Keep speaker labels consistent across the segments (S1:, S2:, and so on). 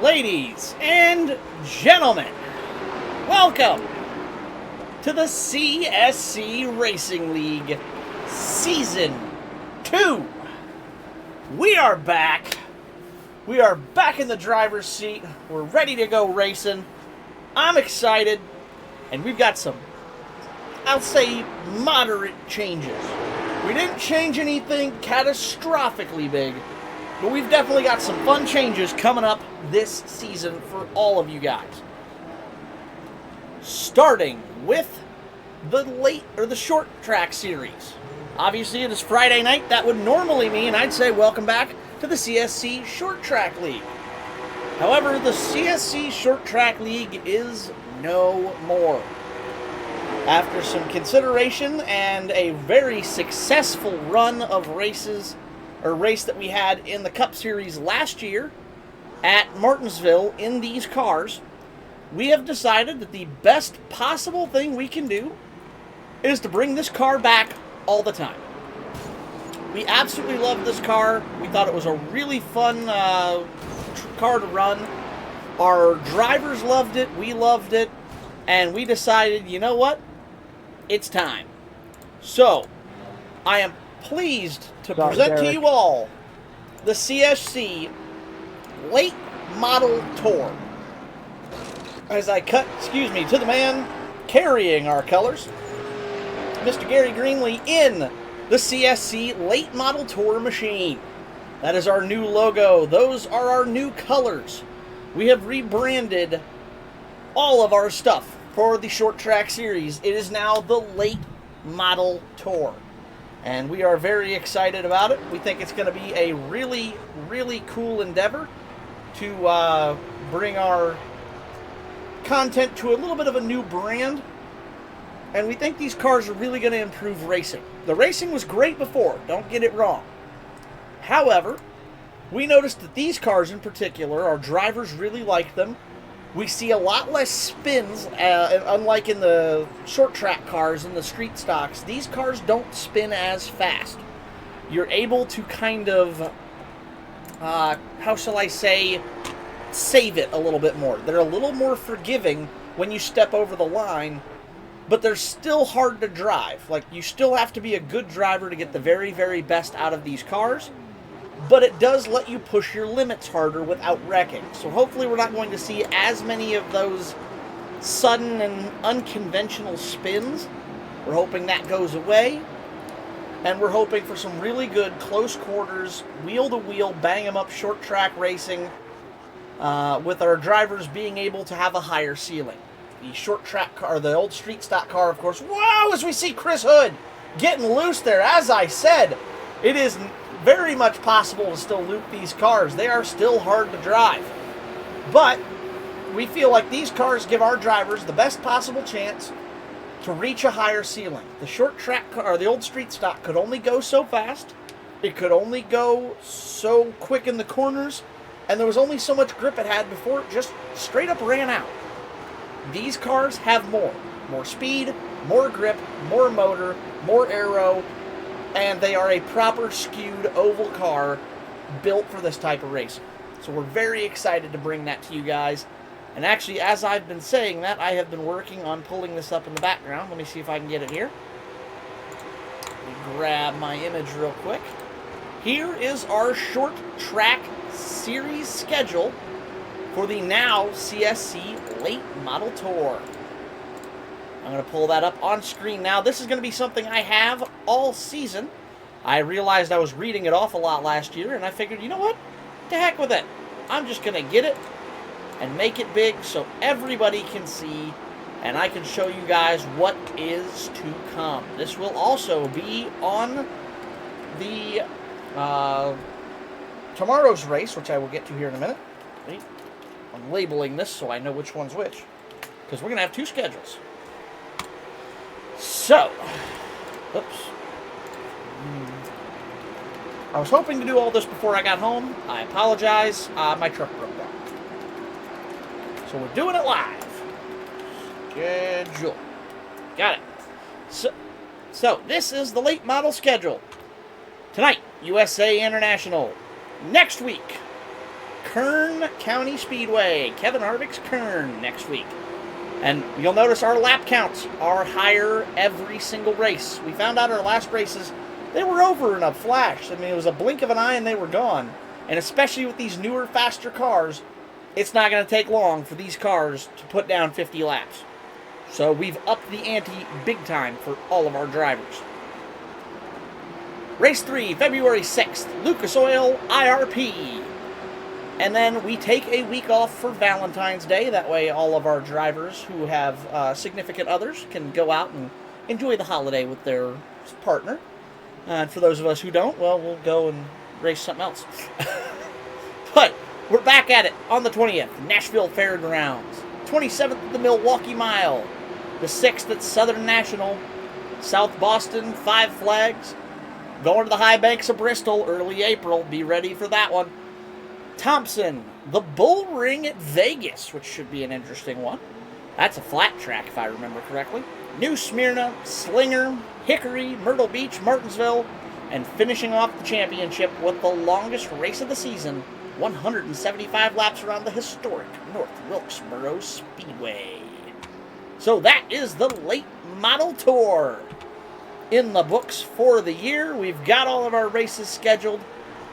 S1: Ladies and gentlemen, welcome to the CSC Racing League Season 2. We are back. We are back in the driver's seat. We're ready to go racing. I'm excited. And we've got some, I'll say, moderate changes. We didn't change anything catastrophically big, but we've definitely got some fun changes coming up this season for all of you guys. Starting with the short track series. Obviously, it is Friday night. That would normally mean I'd say welcome back to the CSC Short Track League. However, the CSC Short Track League is no more. After some consideration and a very successful run of race that we had in the Cup Series last year at Martinsville in these cars, we have decided that the best possible thing we can do is to bring this car back all the time. We absolutely loved this car. We thought it was a really fun car to run. Our drivers loved it, we loved it, and we decided, you know what? It's time. So, I am pleased to present to you all the CSC Late Model Tour. As I cut, to the man carrying our colors, Mr. Gary Greenlee in the CSC Late Model Tour machine. That is our new logo. Those are our new colors. We have rebranded all of our stuff for the short track series. It is now the Late Model Tour, and we are very excited about it. We think it's going to be a really, really cool endeavor to bring our content to a little bit of a new brand, and we think these cars are really going to improve racing. The racing was great before, don't get it wrong. However, we noticed that these cars in particular, our drivers really like them. We see a lot less spins, unlike in the short track cars and the street stocks. These cars don't spin as fast. You're able to kind of, how shall I say, save it a little bit more. They're a little more forgiving when you step over the line, but they're still hard to drive. Like, you still have to be a good driver to get the very, very best out of these cars. But it does let you push your limits harder without wrecking. So hopefully we're not going to see as many of those sudden and unconventional spins. We're hoping that goes away. And we're hoping for some really good close quarters, wheel-to-wheel, bang-em-up short track racing with our drivers being able to have a higher ceiling. The short track car, the old street stock car, of course. Wow, as we see Chris Hood getting loose there. As I said, it is very much possible to still loop these cars. They are still hard to drive. But we feel like these cars give our drivers the best possible chance to reach a higher ceiling. The short track car, or the old street stock, could only go so fast. It could only go so quick in the corners. And there was only so much grip it had before it just straight up ran out. These cars have more. More speed, more grip, more motor, more aero, and they are a proper skewed oval car built for this type of racing. So we're very excited to bring that to you guys. And actually, as I've been saying that, I have been working on pulling this up in the background. Let me see if I can get it here. Let me grab my image real quick. Here is our short track series schedule for the now CSC Late Model Tour. I'm going to pull that up on screen now. This is going to be something I have all season. I realized I was reading it off a lot last year, and I figured, you know what? To heck with it. I'm just going to get it and make it big so everybody can see, and I can show you guys what is to come. This will also be on the tomorrow's race, which I will get to here in a minute. Wait, I'm labeling this so I know which one's which, because we're going to have two schedules. So, oops. I was hoping to do all this before I got home. I apologize. My truck broke down. So we're doing it live. Schedule. Got it. So this is the late model schedule. Tonight, USA International. Next week, Kern County Speedway. Kevin Harvick's Kern next week. And you'll notice our lap counts are higher every single race. We found out our last races, they were over in a flash. I mean, it was a blink of an eye and they were gone. And especially with these newer, faster cars, it's not going to take long for these cars to put down 50 laps. So we've upped the ante big time for all of our drivers. Race 3, February 6th, Lucas Oil IRP. And then we take a week off for Valentine's Day. That way all of our drivers who have significant others can go out and enjoy the holiday with their partner. And for those of us who don't, well, we'll go and race something else. But we're back at it on the 20th, Nashville Fairgrounds. 27th at the Milwaukee Mile. The 6th at Southern National. South Boston, Five Flags. Going to the high banks of Bristol, early April. Be ready for that one. Thompson, the Bull Ring at Vegas, which should be an interesting one. That's a flat track, if I remember correctly. New Smyrna, Slinger, Hickory, Myrtle Beach, Martinsville, and finishing off the championship with the longest race of the season, 175 laps around the historic North Wilkesboro Speedway. So that is the late model tour. In the books for the year, we've got all of our races scheduled.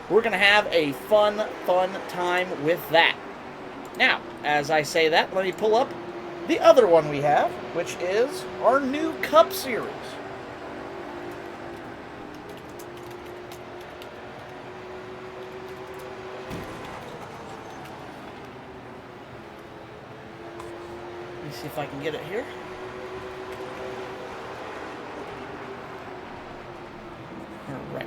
S1: We're going to have a fun time with that. Now, as I say that, let me pull up the other one we have, which is our new Cup Series. Let me see if I can get it here. All right.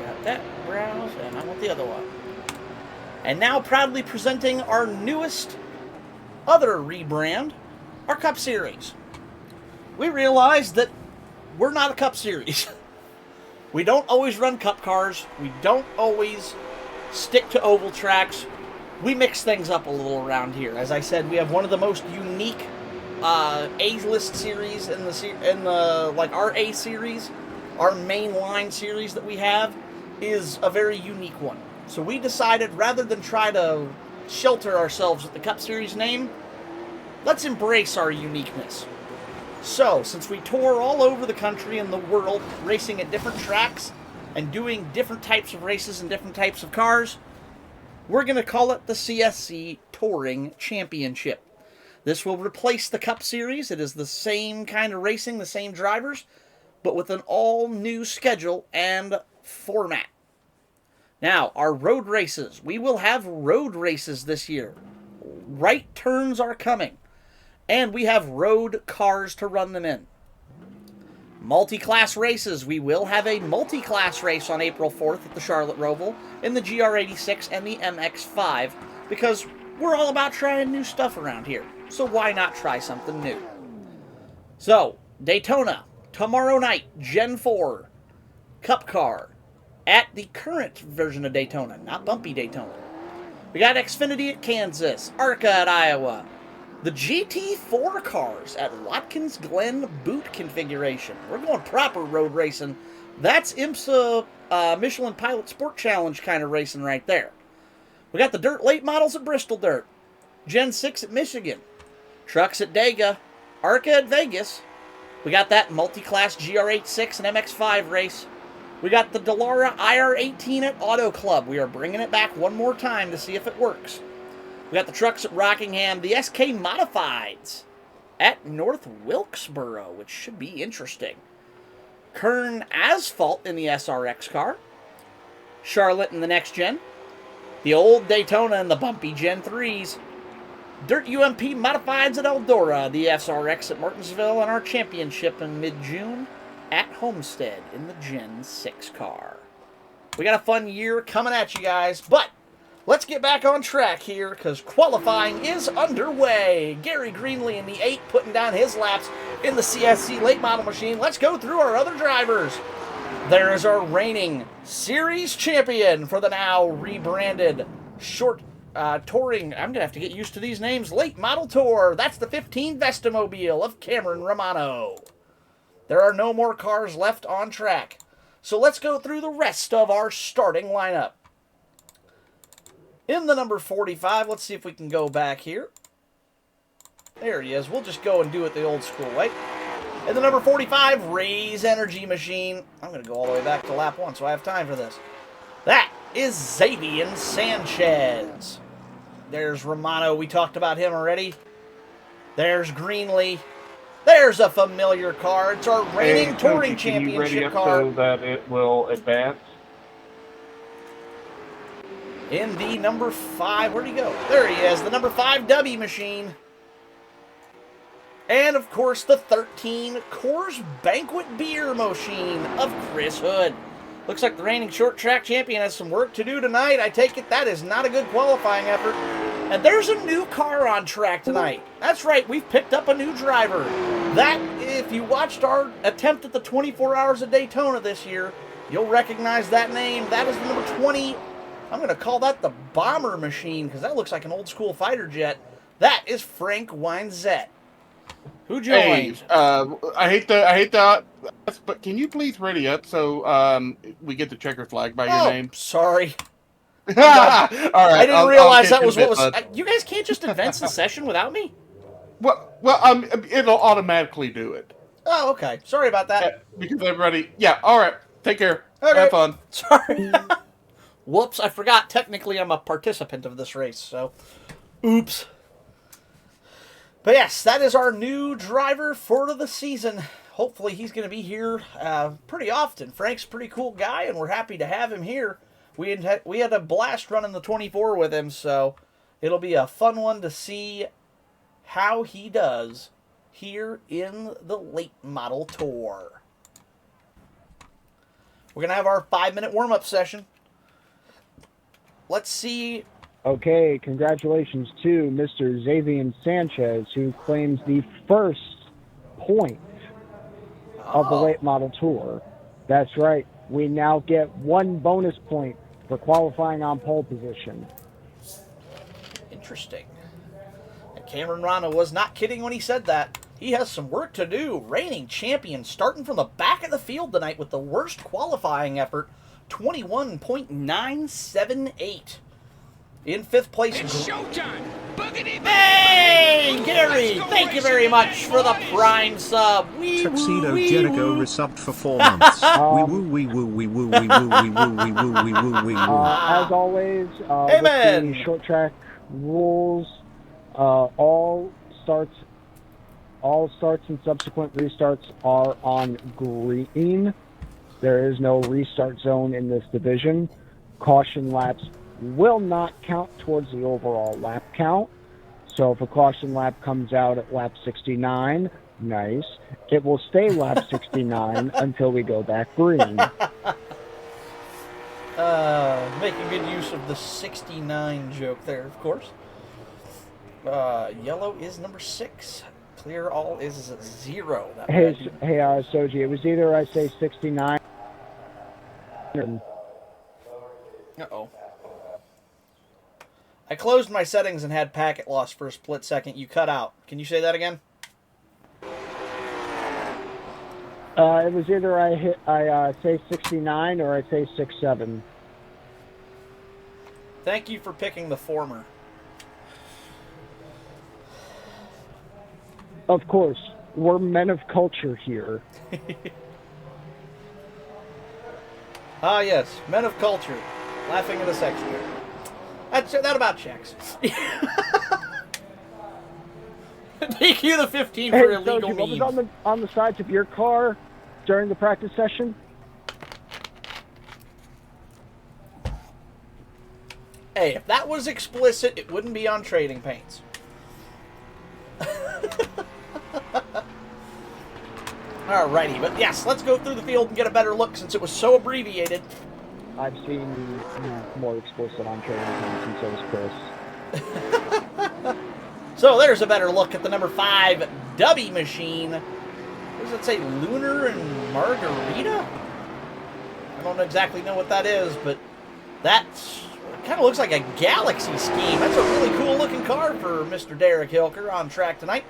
S1: Got that, browse, and I want the other one. And now proudly presenting our newest other rebrand, our Cup Series. We realized that we're not a Cup Series. We don't always run Cup cars. We don't always stick to oval tracks. We mix things up a little around here. As I said, we have one of the most unique A-list series in the like our A series. Our main line series that we have is a very unique one. So we decided, rather than try to shelter ourselves with the Cup Series name, let's embrace our uniqueness. So, since we tour all over the country and the world, racing at different tracks and doing different types of races and different types of cars, we're going to call it the CSC Touring Championship. This will replace the Cup Series. It is the same kind of racing, the same drivers, but with an all-new schedule and format. Now, our road races. We will have road races this year. Right turns are coming. And we have road cars to run them in. Multi-class races. We will have a multi-class race on April 4th at the Charlotte Roval in the GR86 and the MX5, because we're all about trying new stuff around here. So why not try something new? So, Daytona, tomorrow night, Gen 4, Cup car, at the current version of Daytona, not bumpy Daytona. We got Xfinity at Kansas, ARCA at Iowa, the GT4 cars at Watkins Glen boot configuration. We're going proper road racing. That's IMSA Michelin Pilot Sport Challenge kind of racing right there. We got the dirt late models at Bristol Dirt, Gen 6 at Michigan, trucks at Dega, ARCA at Vegas. We got that multi-class GR86 and MX5 race. We got the Dallara IR18 at Auto Club. We are bringing it back one more time to see if it works. We got the trucks at Rockingham, the SK Modifieds at North Wilkesboro, which should be interesting. Kern Asphalt in the SRX car. Charlotte in the next gen. The old Daytona and the bumpy Gen 3s. Dirt UMP Modifieds at Eldora, the SRX at Martinsville, and our championship in mid-June at Homestead in the Gen 6 car. We got a fun year coming at you guys, but let's get back on track here, because qualifying is underway. Gary Greenlee in the 8 putting down his laps in the CSC late model machine. Let's go through our other drivers. There is our reigning series champion for the now rebranded short touring, I'm going to have to get used to these names, late model tour. That's the 15 Vestamobile of Cameron Romano. There are no more cars left on track. So let's go through the rest of our starting lineup. In the number 45, let's see if we can go back here. There he is. We'll just go and do it the old school way. In the number 45, Ray's Energy Machine. I'm going to go all the way back to lap 1, so I have time for this. That is Xavier Sanchez. There's Romano. We talked about him already. There's Greenlee. There's a familiar car. It's our reigning touring championship car.
S2: So that it will advance.
S1: In the number 5, where'd he go? There he is, the number 5 W machine. And, of course, the 13 Coors Banquet Beer machine of Chris Hood. Looks like the reigning short track champion has some work to do tonight. I take it that is not a good qualifying effort. And there's a new car on track tonight. That's right, we've picked up a new driver. That, if you watched our attempt at the 24 Hours of Daytona this year, you'll recognize that name. That is the number 20. I'm going to call that the Bomber machine because that looks like an old school fighter jet. That is Frank Weinzett. Who joined?
S2: Hey, I hate that, but can you please ready up so we get the checker flag by your name?
S1: Sorry.
S2: All right.
S1: I didn't realize that was what was. You guys can't just advance the session without me.
S2: Well, it'll automatically do it.
S1: Oh, okay. Sorry about that.
S2: Yeah, because everybody. Yeah. All right. Take care.
S1: Okay.
S2: Have fun.
S1: Sorry. Whoops! I forgot. Technically, I'm a participant of this race, so oops. But yes, that is our new driver for the season. Hopefully he's going to be here pretty often. Frank's a pretty cool guy, and we're happy to have him here. We had a blast running the 24 with him, so it'll be a fun one to see how he does here in the late model tour. We're going to have our 5-minute warm-up session. Let's see.
S3: Okay, congratulations to Mr. Xavier Sanchez, who claims the first point of the late model tour. That's right. We now get 1 bonus point for qualifying on pole position.
S1: Interesting. And Cameron Rana was not kidding when he said that. He has some work to do. Reigning champion starting from the back of the field tonight with the worst qualifying effort, 21.978. In 5th place.
S4: It's showtime! Boogity
S1: Hey, Gary! Thank you very much for the Prime sub.
S5: Tuxedo Jericho resubbed for 4 months. Wee woo wee woo wee woo wee woo wee woo wee woo wee woo wee woo.
S3: As always,
S1: Amen.
S3: with the short track rules, all starts and subsequent restarts are on green. There is no restart zone in this division. Caution laps will not count towards the overall lap count. So if a caution lap comes out at lap 69, nice. It will stay lap 69 until we go back green.
S1: Making good use of the 69 joke there, of course. Yellow is number 6. Clear all is 0.
S3: Hey, Soji, it was either I say 69 or...
S1: Uh-oh. I closed my settings and had packet loss for a split second. You cut out. Can you say that again?
S3: It was either I say 69 or I say 67.
S1: Thank you for picking the former.
S3: Of course, we're men of culture here.
S1: Ah, yes. Men of culture. Laughing at a sex joke. That about checks. Thank you, the 15 for illegal
S3: Soji, what
S1: memes.
S3: was on the sides of your car during the practice session?
S1: Hey, if that was explicit, it wouldn't be on Trading Paints. Alrighty, but yes, let's go through the field and get a better look since it was so abbreviated.
S3: I've seen more explicit on Trading Paints, and so is Chris.
S1: So there's a better look at the number 5 W machine. What does it say? Lunar and Margarita? I don't exactly know what that is, but that kind of looks like a galaxy scheme. That's a really cool looking car for Mr. Derek Hilker on track tonight.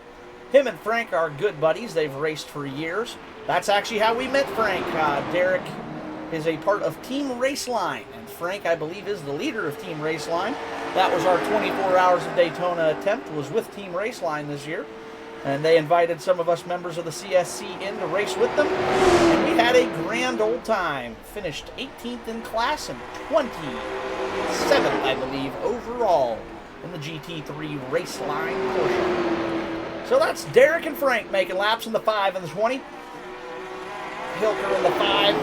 S1: Him and Frank are good buddies. They've raced for years. That's actually how we met Frank. Derek is a part of Team Raceline, and Frank, I believe, is the leader of Team Raceline. That was our 24 Hours of Daytona attempt, was with Team Raceline this year. And they invited some of us members of the CSC in to race with them. And we had a grand old time. Finished 18th in class and 27th, I believe, overall in the GT3 Raceline portion. So that's Derek and Frank making laps in the 5 and the 20. Hilker in the 5.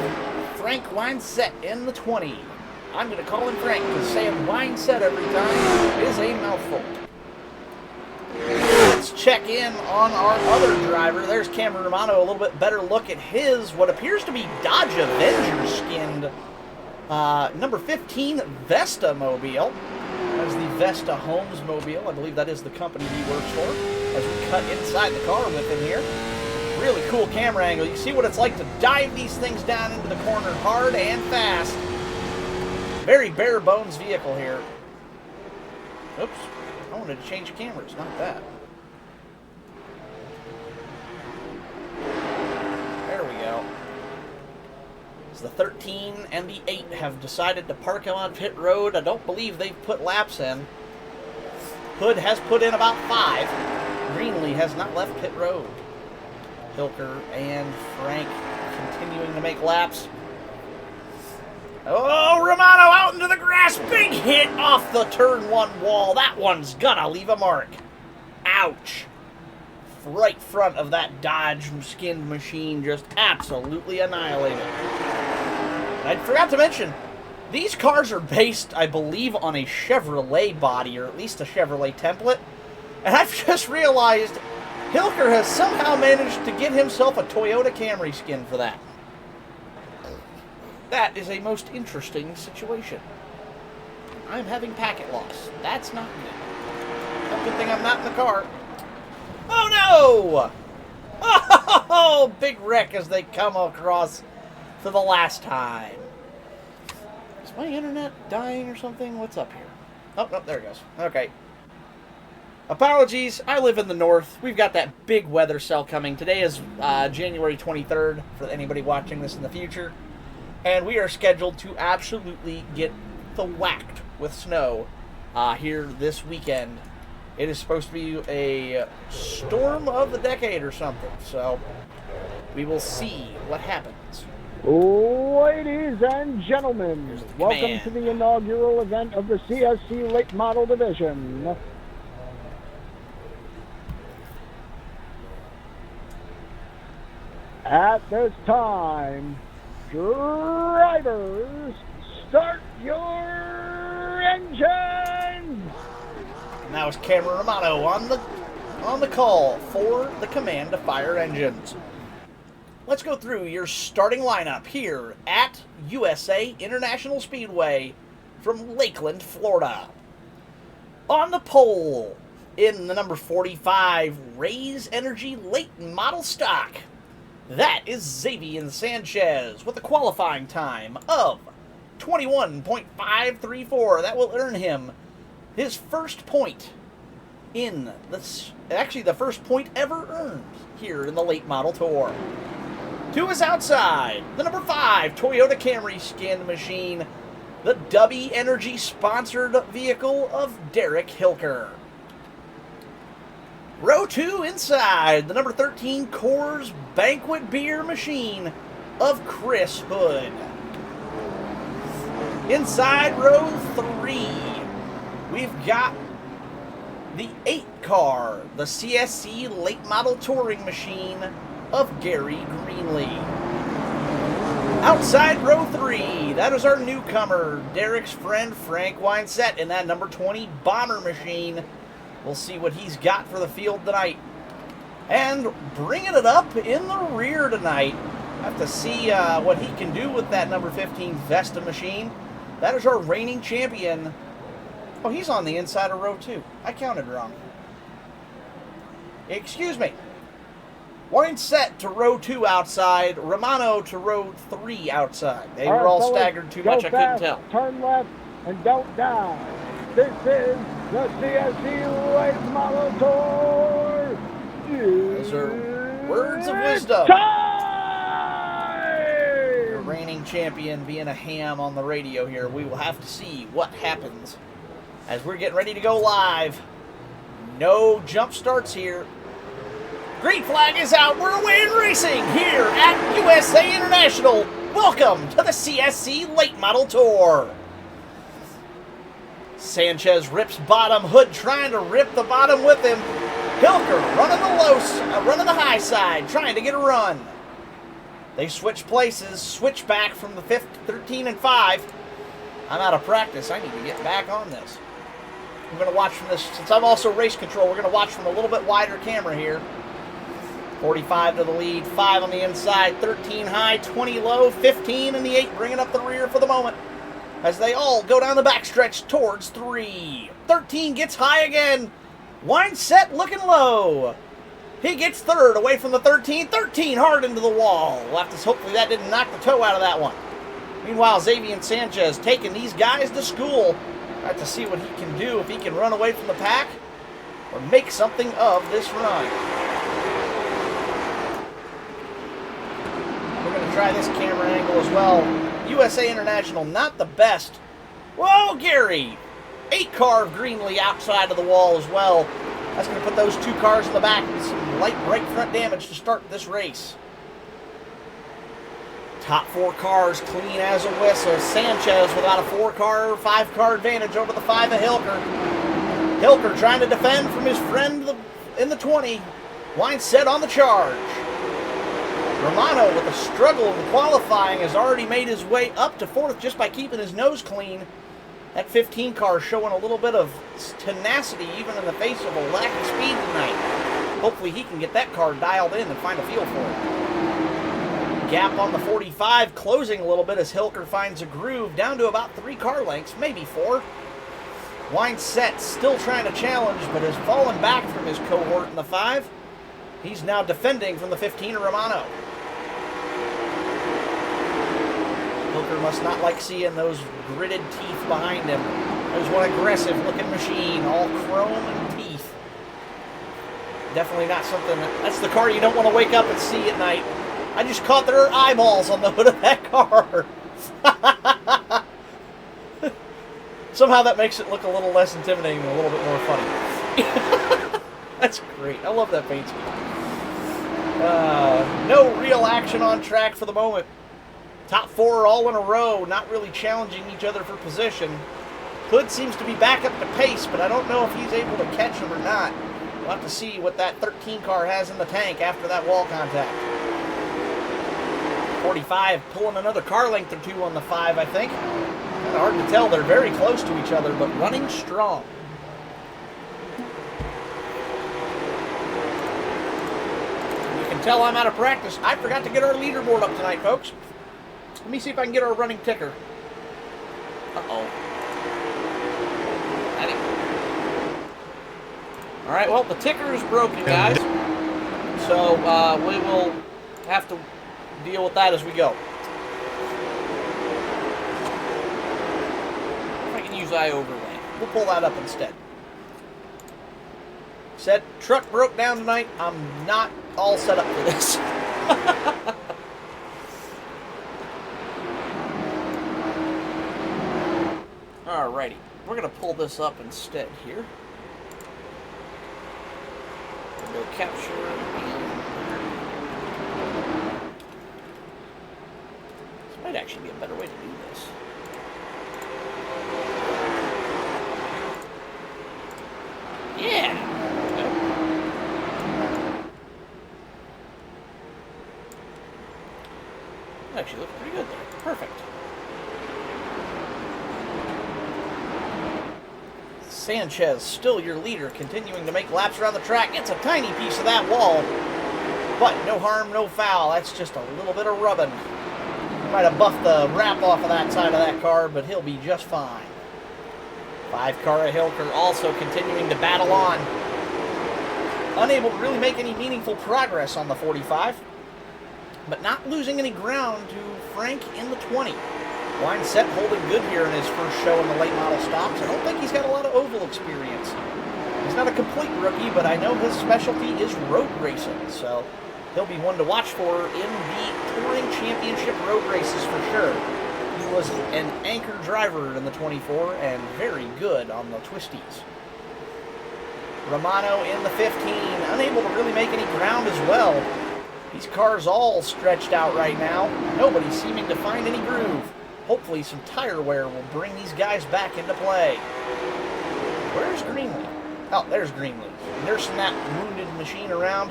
S1: Frank Wineset in the 20. I'm going to call him Frank because saying Wineset every time is a mouthful. Let's check in on our other driver. There's Cameron Romano. A little bit better look at his, what appears to be Dodge Avenger skinned number 15 Vesta mobile. That is the Vesta Homes mobile. I believe that is the company he works for. As we cut inside the car with him here. Really cool camera angle. You see what it's like to dive these things down into the corner hard and fast. Very bare bones vehicle here. Oops. I wanted to change cameras, not that. There we go. As the 13 and the 8 have decided to park him on pit road. I don't believe they've put laps in. Hood has put in about 5. Greenlee has not left pit road. Hilker and Frank continuing to make laps. Oh, Romano out into the grass. Big hit off the turn 1 wall. That one's gonna leave a mark. Ouch. Right front of that Dodge skinned machine, just absolutely annihilated. I forgot to mention, these cars are based, I believe, on a Chevrolet body, or at least a Chevrolet template. And I've just realized Hilker has somehow managed to get himself a Toyota Camry skin for that. That is a most interesting situation. I'm having packet loss. That's not good. Good thing I'm not in the car. Oh no! Oh, big wreck as they come across for the last time. Is my internet dying or something? What's up here? Oh, no, there it goes. Okay. Apologies, I live in the north. We've got that big weather cell coming. Today is January 23rd, for anybody watching this in the future. And we are scheduled to absolutely get whacked with snow here this weekend. It is supposed to be a storm of the decade or something. So we will see what happens.
S3: Ladies and gentlemen, welcome to the inaugural event of the CSC Late Model Division. At this time, drivers, start your engines!
S1: And that was Cameron Romano on the call for the command to fire engines. Let's go through your starting lineup here at USA International Speedway from Lakeland, Florida. On the pole, in the number 45 Raise Energy Late Model Stock, that is Xavier Sanchez with a qualifying time of 21.534. That will earn him his first point in this, actually the first point ever earned here in the Late Model Tour. To his outside, the number 5 Toyota Camry skinned machine, the Dubby Energy sponsored vehicle of Derek Hilker. Row 2 inside, the number 13 Coors Banquet Beer machine of Chris Hood. Inside row 3, we've got the 8 car, the CSC Late Model Touring machine of Gary Greenlee. Outside row 3, that is our newcomer, Derek's friend Frank Wineset in that number 20 Bomber machine. We'll see what he's got for the field tonight. And bringing it up in the rear tonight, have to see what he can do with that number 15 Vesta machine. That is our reigning champion. Oh, he's on the inside of row 2. I counted wrong. Excuse me. Wineset to row 2 outside, Romano to row 3 outside. They were all staggered too much, I couldn't tell.
S3: Turn left and don't die. This is the CSC Late Model Tour.
S1: Those are words of wisdom.
S3: Time!
S1: Your reigning champion being a ham on the radio here. We will have to see what happens as we're getting ready to go live. No jump starts here. Green flag is out. We're away and racing here at USA International. Welcome to the CSC Late Model Tour. Sanchez rips bottom. Hood trying to rip the bottom with him. Hilker running the high side, trying to get a run. They switch places, switch back from the 13 and 5. I'm out of practice. I need to get back on this. I'm going to watch from this, since I'm also race control, we're going to watch from a little bit wider camera here. 45 to the lead, 5 on the inside, 13 high, 20 low, 15 in the 8, bringing up the rear for the moment. As they all go down the backstretch towards 3. 13 gets high again. Wine set looking low. He gets third away from the 13. 13 hard into the wall. We'll have to, hopefully that didn't knock the toe out of that one. Meanwhile, Xavier Sanchez taking these guys to school. We'll have to see what he can do, if he can run away from the pack or make something of this run. We're going to try this camera angle as well. USA International, not the best. Whoa, Gary! 8 car of Greenlee outside of the wall as well. That's going to put those 2 cars in the back with some light right front damage to start this race. Top 4 cars clean as a whistle. Sanchez without a 4-car, 5-car advantage over the 5 of Hilker. Hilker trying to defend from his friend in the 20. Wine set on the charge. Romano with a struggle in qualifying has already made his way up to 4th just by keeping his nose clean. That 15 car showing a little bit of tenacity even in the face of a lack of speed tonight. Hopefully he can get that car dialed in and find a feel for it. Gap on the 45 closing a little bit as Hilker finds a groove down to about 3 car lengths, maybe 4. Wine set still trying to challenge but has fallen back from his cohort in the 5. He's now defending from the 15 of Romano. Hilker must not like seeing those gritted teeth behind him. There's one aggressive looking machine, all chrome and teeth. Definitely not something, that's the car you don't want to wake up and see at night. I just caught their eyeballs on the hood of that car. Somehow that makes it look a little less intimidating and a little bit more funny. That's great. I love that paint scheme. No real action on track for the moment. Top 4 all in a row, not really challenging each other for position. Hood seems to be back up to pace, but I don't know if he's able to catch him or not. We'll have to see what that 13 car has in the tank after that wall contact. 45 pulling another car length or 2 on the 5, I think. Kind of hard to tell. They're very close to each other, but running strong. You can tell I'm out of practice. I forgot to get our leaderboard up tonight, folks. Let me see if I can get our running ticker. Uh-oh. All right, well, the ticker is broken, guys. So we will have to deal with that as we go. If I can use iOverlay. We'll pull that up instead. Said truck broke down tonight. I'm not all set up for this. Alrighty, we're going to pull this up instead here. We'll go capture. This might actually be a better way to do this. Yeah! There we go. That actually looks pretty good there. Perfect. Sanchez, still your leader, continuing to make laps around the track. It's a tiny piece of that wall, but no harm, no foul. That's just a little bit of rubbing. He might have buffed the wrap off of that side of that car, but he'll be just fine. 5 car of Hilker also continuing to battle on. Unable to really make any meaningful progress on the 45, but not losing any ground to Frank in the 20. Wine set holding good here in his first show in the late model stops. I don't think he's got a lot of oval experience. He's not a complete rookie, but I know his specialty is road racing, so he'll be one to watch for in the Touring Championship road races for sure. He was an anchor driver in the 24 and very good on the twisties. Romano in the 15, unable to really make any ground as well. These cars all stretched out right now. Nobody seeming to find any groove. Hopefully some tire wear will bring these guys back into play. Where's Greenlee? Oh, there's Greenlee. Nursing that wounded machine around,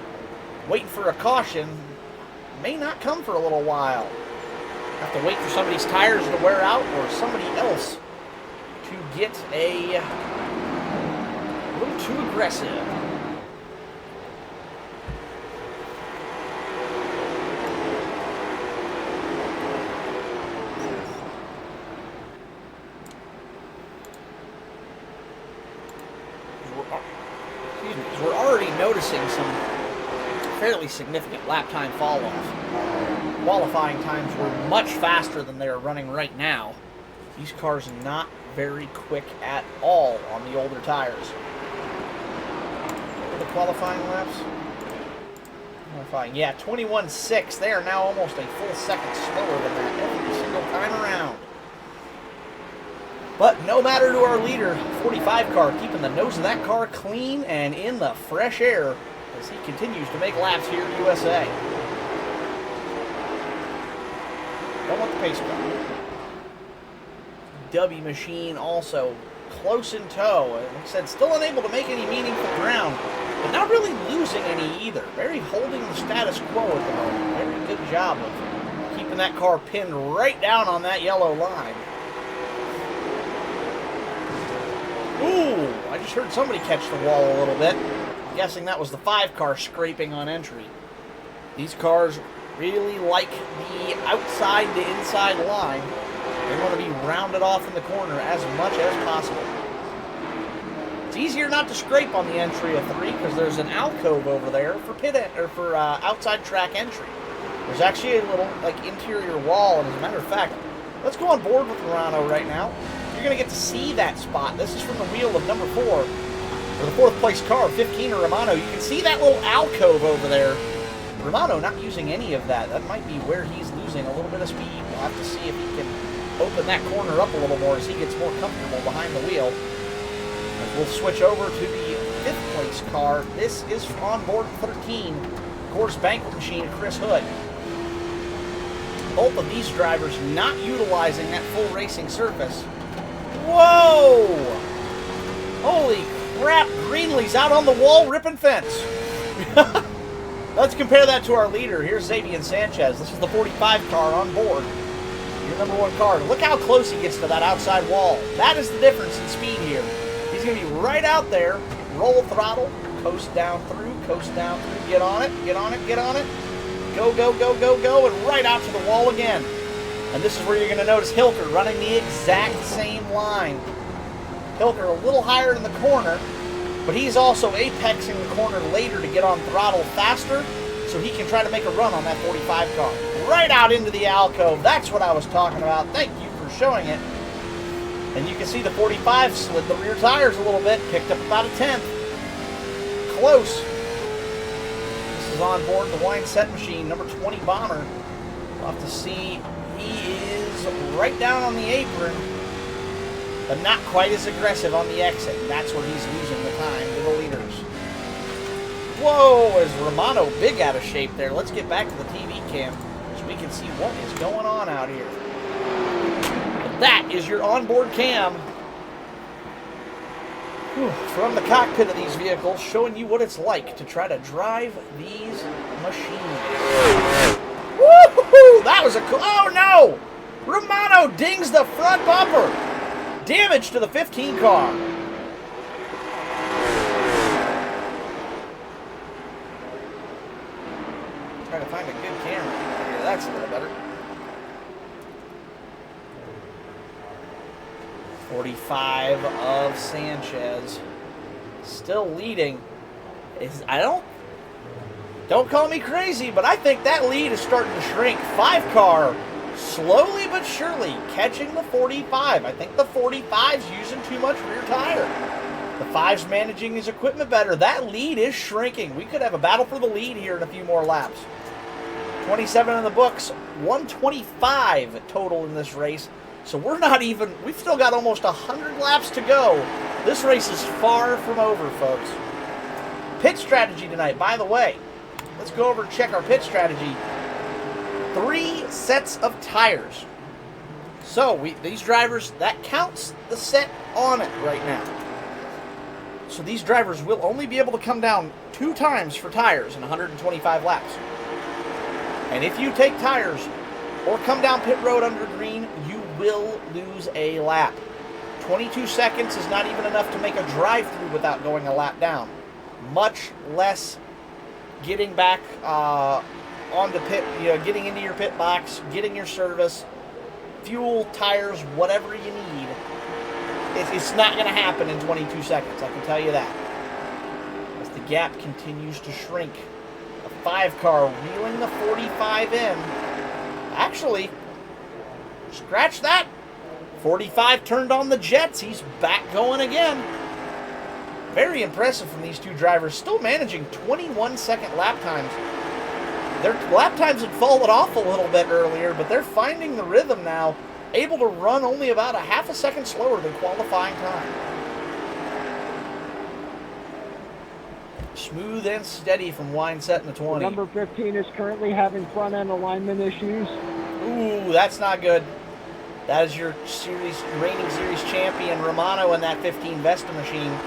S1: waiting for a caution. May not come for a little while. Have to wait for somebody's tires to wear out or somebody else to get a little too aggressive. We're already noticing some fairly significant lap time fall off. Qualifying times were much faster than they are running right now. These cars not very quick at all on the older tires. What were the qualifying laps? Qualifying, yeah, 21.6. They are now almost a full second slower than that every single time around. But no matter to our leader, 45 car, keeping the nose of that car clean and in the fresh air as he continues to make laps here at USA. Don't want the pace car. W machine also close in tow. Like I said, still unable to make any meaningful ground, but not really losing any either. Very holding the status quo at the moment. Very good job of keeping that car pinned right down on that yellow line. Ooh, I just heard somebody catch the wall a little bit. I'm guessing that was the 5 car scraping on entry. These cars really like the outside to inside line. They want to be rounded off in the corner as much as possible. It's easier not to scrape on the entry of 3 because there's an alcove over there for outside track entry. There's actually a little interior wall, and as a matter of fact, let's go on board with Romano right now. You're going to get to see that spot. This is from the wheel of number 4, or the 4th place car, 15 of Romano. You can see that little alcove over there. Romano not using any of that. That might be where he's losing a little bit of speed. We'll have to see if he can open that corner up a little more as he gets more comfortable behind the wheel. As we'll switch over to the 5th place car. This is on board 13, Coors Banquet Machine, Chris Hood. Both of these drivers not utilizing that full racing surface. Whoa! Holy crap, Greenlee's out on the wall ripping fence. Let's compare that to our leader. Here's Xavier Sanchez. This is the 45 car on board. Your number 1 car. Look how close he gets to that outside wall. That is the difference in speed here. He's going to be right out there. Roll throttle. Coast down through. Coast down through. Get on it. Get on it. Get on it. Go, go, go, go, go. And right out to the wall again. And this is where you're going to notice Hilker running the exact same line. Hilker a little higher in the corner, but he's also apexing the corner later to get on throttle faster so he can try to make a run on that 45 car. Right out into the alcove. That's what I was talking about. Thank you for showing it. And you can see the 45 slid the rear tires a little bit, picked up about a 10th. Close. This is on board the wine set machine, number 20 Bomber. We'll have to see. He is right down on the apron, but not quite as aggressive on the exit. That's where he's losing the time to the leaders. Whoa, is Romano big out of shape there. Let's get back to the TV cam so we can see what is going on out here. But that is your onboard cam from the cockpit of these vehicles, showing you what it's like to try to drive these machines. Woo-hoo-hoo! That was a cool... Oh, no! Romano dings the front bumper. Damage to the 15 car. Trying to find a good camera. Yeah, that's a little better. 45 of Sanchez. Still leading. Don't call me crazy, but I think that lead is starting to shrink. 5 car, slowly but surely, catching the 45. I think the 45's using too much rear tire. The 5's managing his equipment better. That lead is shrinking. We could have a battle for the lead here in a few more laps. 27 in the books, 125 total in this race. So we're not even, we've still got almost 100 laps to go. This race is far from over, folks. Pit strategy tonight, by the way. Let's go over and check our pit strategy. 3 sets of tires. So these drivers, that counts the set on it right now. So these drivers will only be able to come down 2 times for tires in 125 laps. And if you take tires or come down pit road under green, you will lose a lap. 22 seconds is not even enough to make a drive-through without going a lap down. Much less getting back onto pit, getting into your pit box, getting your service, fuel, tires, whatever you need. It's not going to happen in 22 seconds, I can tell you that. As the gap continues to shrink. A 5 car reeling the 45 in. Actually, scratch that. 45 turned on the jets. He's back going again. Very impressive from these 2 drivers. Still managing 21-second lap times. Their lap times had fallen off a little bit earlier, but they're finding the rhythm now. Able to run only about a half a second slower than qualifying time. Smooth and steady from Winesett in the 20.
S3: Number 15 is currently having front end alignment issues.
S1: Ooh, that's not good. That is your reigning series champion, Romano, in that 15 Vesta machine.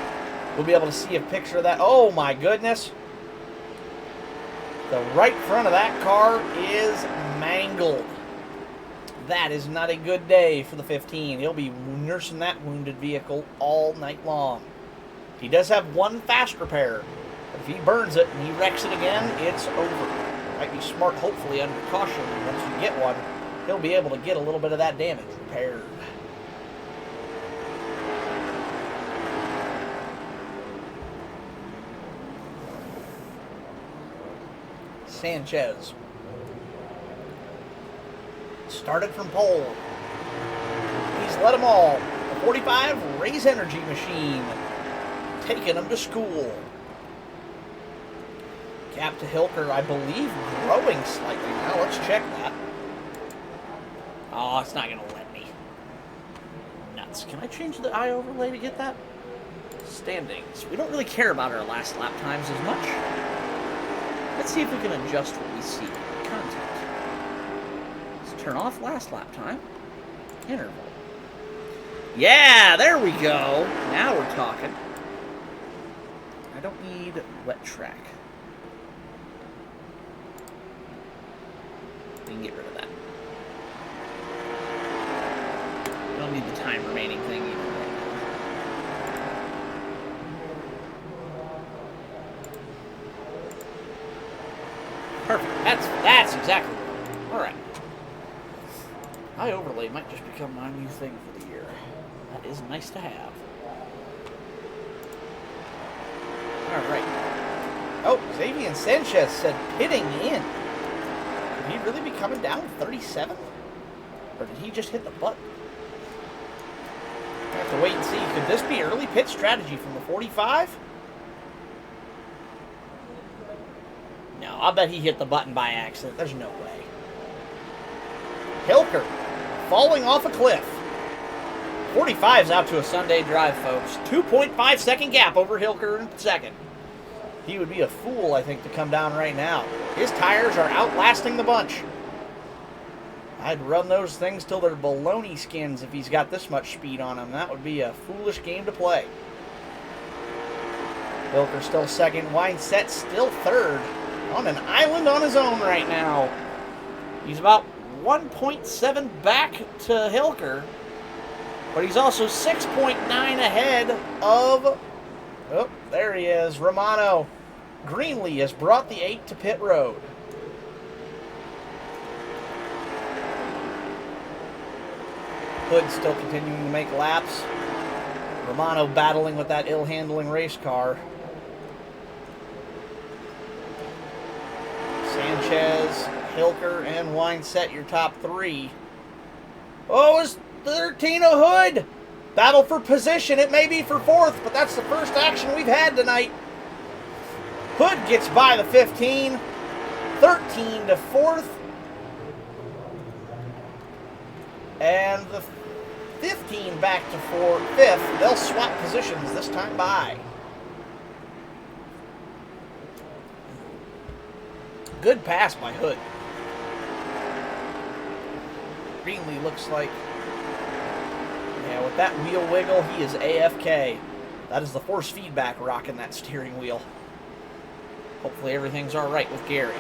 S1: We'll be able to see a picture of that. Oh my goodness. The right front of that car is mangled. That is not a good day for the 15. He'll be nursing that wounded vehicle all night long. He does have 1 fast repair. But if he burns it and he wrecks it again, it's over. Might be smart, hopefully, under caution. Once you get one, he'll be able to get a little bit of that damage repaired. Sanchez. Started from pole. He's led them all. The 45 Raise Energy machine. Taking them to school. Gap to Hilker, I believe, growing slightly now. Let's check that. Oh, it's not going to let me. Nuts. Can I change the eye overlay to get that? Standings. We don't really care about our last lap times as much. Let's see if we can adjust what we see. Content. Let's turn off last lap time. Interval. Yeah, there we go. Now we're talking. I don't need wet track. We can get rid of that. We don't need the time remaining thing either. Perfect. That's exactly right. All right. Eye overlay might just become my new thing for the year. That is nice to have. All right. Oh, Xavier Sanchez said pitting in. Could he really be coming down 37? Or did he just hit the button? I have to wait and see. Could this be early pit strategy from the 45? No, I'll bet he hit the button by accident. There's no way. Hilker falling off a cliff. 45's out to a Sunday drive, folks. 2.5 second gap over Hilker in second. He would be a fool, I think, to come down right now. His tires are outlasting the bunch. I'd run those things till they're baloney skins if he's got this much speed on him. That would be a foolish game to play. Hilker still second. Winesett still third. On an island on his own right now. He's about 1.7 back to Hilker. But he's also 6.9 ahead of... Oh, there he is. Romano. Greenlee has brought the 8 to pit road. Hood still continuing to make laps. Romano battling with that ill-handling race car. Sanchez, Hilker, and Winesett, your top 3. Oh, it's 13 a Hood. Battle for position. It may be for fourth, but that's the first action we've had tonight. Hood gets by the 15. 13 to fourth. And the 15 back to fifth. They'll swap positions this time by. Good pass by Hood. Greenlee looks like, yeah, with that wheel wiggle, he is AFK. That is the force feedback rocking that steering wheel. Hopefully everything's all right with Gary.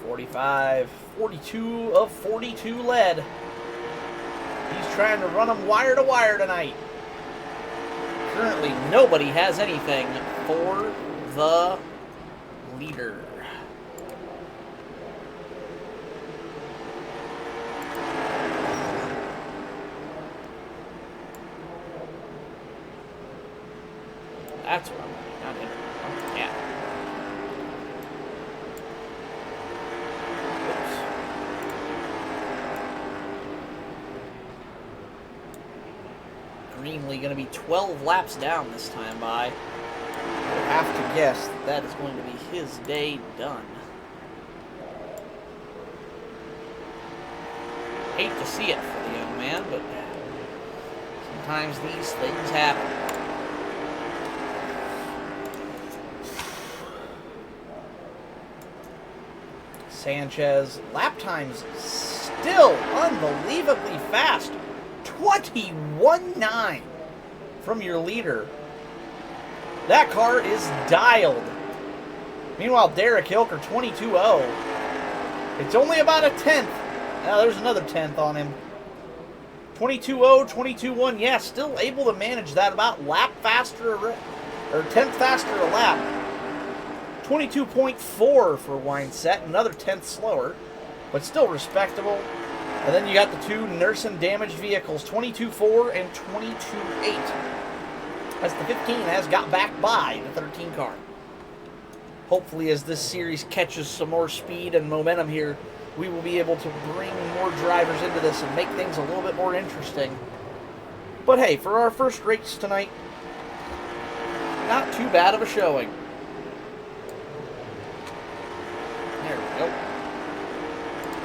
S1: 45, 42 of 42 led. He's trying to run them wire to wire tonight. Currently, nobody has anything for the leader. That's what I'm not in. Yeah. Oops. Greenlee going to be 12 laps down this time by. I have to guess that is going to be his day done. Hate to see it for the young man, but sometimes these things happen. Sanchez, lap times still unbelievably fast. 21.9 from your leader. That car is dialed. Meanwhile, Derek Hilker, 22.0. It's only about a tenth. Now there's another tenth on him. 22.0, 22.1. Yeah, still able to manage that about lap faster, or tenth faster a lap. 22.4 for Wineset, another tenth slower, but still respectable. And then you got the two Nursen damaged vehicles, 22.4 and 22.8. As the 15 has got back by the 13 car. Hopefully as this series catches some more speed and momentum here, we will be able to bring more drivers into this and make things a little bit more interesting. But hey, for our first race tonight, not too bad of a showing. There we go.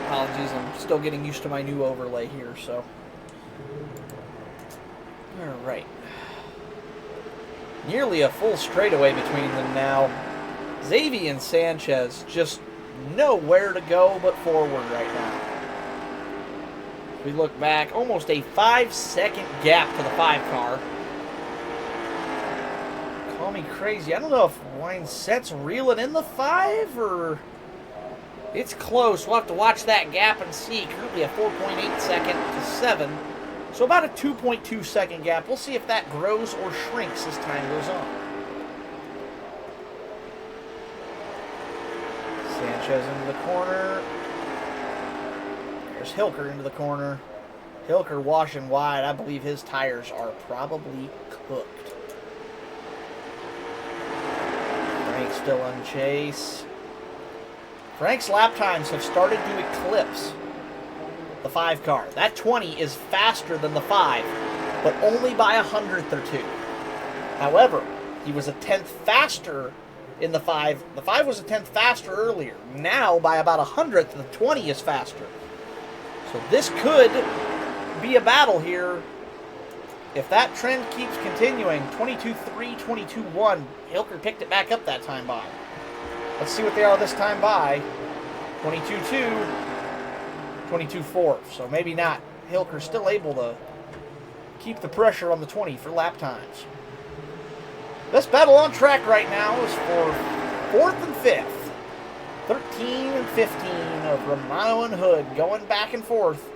S1: Apologies, I'm still getting used to my new overlay here, so. Alright. Nearly a full straightaway between them now. Xavier and Sanchez just nowhere to go but forward right now. We look back, almost a 5-second gap to the 5 car. Call me crazy. I don't know if Wineset's reeling in the 5 or... It's close. We'll have to watch that gap and see. Currently a 4.8 second to 7. So about a 2.2 second gap. We'll see if that grows or shrinks as time goes on. Sanchez into the corner. There's Hilker into the corner. Hilker washing wide. I believe his tires are probably cooked. Frank still on chase. Frank's lap times have started to eclipse the 5 car. That 20 is faster than the 5, but only by a hundredth or two. However, he was a tenth faster in the 5. The 5 was a tenth faster earlier. Now, by about a hundredth, the 20 is faster. So this could be a battle here. If that trend keeps continuing, 22.3, 22.1, Hilker picked it back up that time by. Let's see what they are this time by. 22.2, 22.4. So maybe not. Hilker's still able to keep the pressure on the 20 for lap times. This battle on track right now is for 4th and 5th. 13 and 15 of Romano and Hood going back and forth.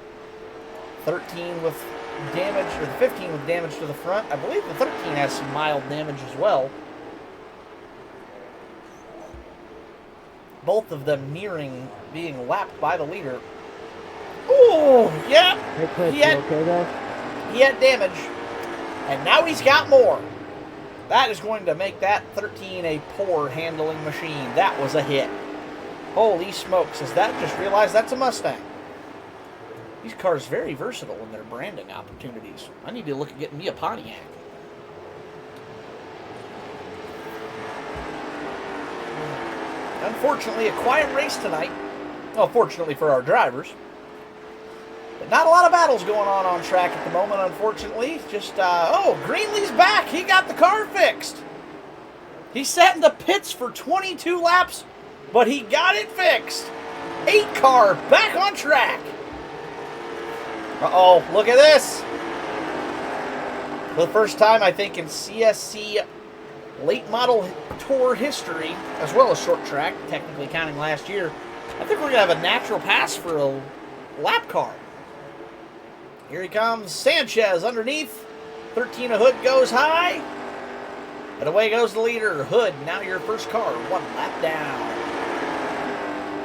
S1: 13 with damage, or the 15 with damage to the front. I believe the 13 has some mild damage as well. Both of them nearing being lapped by the leader. Ooh, yeah.
S3: Hey Chris, you okay there?
S1: He had damage. And now he's got more. That is going to make that 13 a poor handling machine. That was a hit. Holy smokes. Has that just realized that's a Mustang? These cars very versatile in their branding opportunities. I need to look at getting me a Pontiac. Unfortunately, a quiet race tonight. Well, fortunately for our drivers. But not a lot of battles going on track at the moment, unfortunately. Just, oh, Greenlee's back. He got the car fixed. He sat in the pits for 22 laps, but he got it fixed. 8 car back on track. Uh-oh, look at this. For the first time, I think, in CSC late model tour history, as well as short track, technically counting last year, I think we're going to have a natural pass for a lap car. Here he comes, Sanchez underneath. 13 of Hood goes high. And away goes the leader. Hood, now your first car, 1 lap down.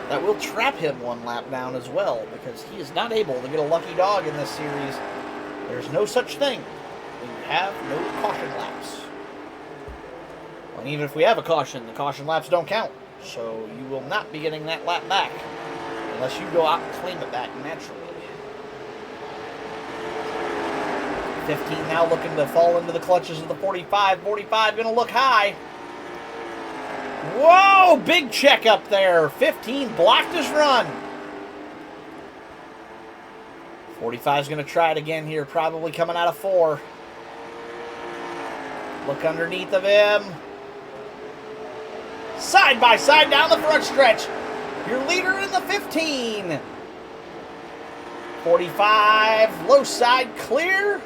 S1: That will trap him 1 lap down as well, because he is not able to get a lucky dog in this series. There's no such thing when you have no caution laps. And even if we have a caution, the caution laps don't count. So you will not be getting that lap back unless you go out and claim it back naturally. 15 now looking to fall into the clutches of the 45. 45 going to look high. Whoa, big check up there. 15 blocked his run. 45 is going to try it again here, probably coming out of 4. Look underneath of him. Side by side down the front stretch. Your leader in the 15. 45, low side clear.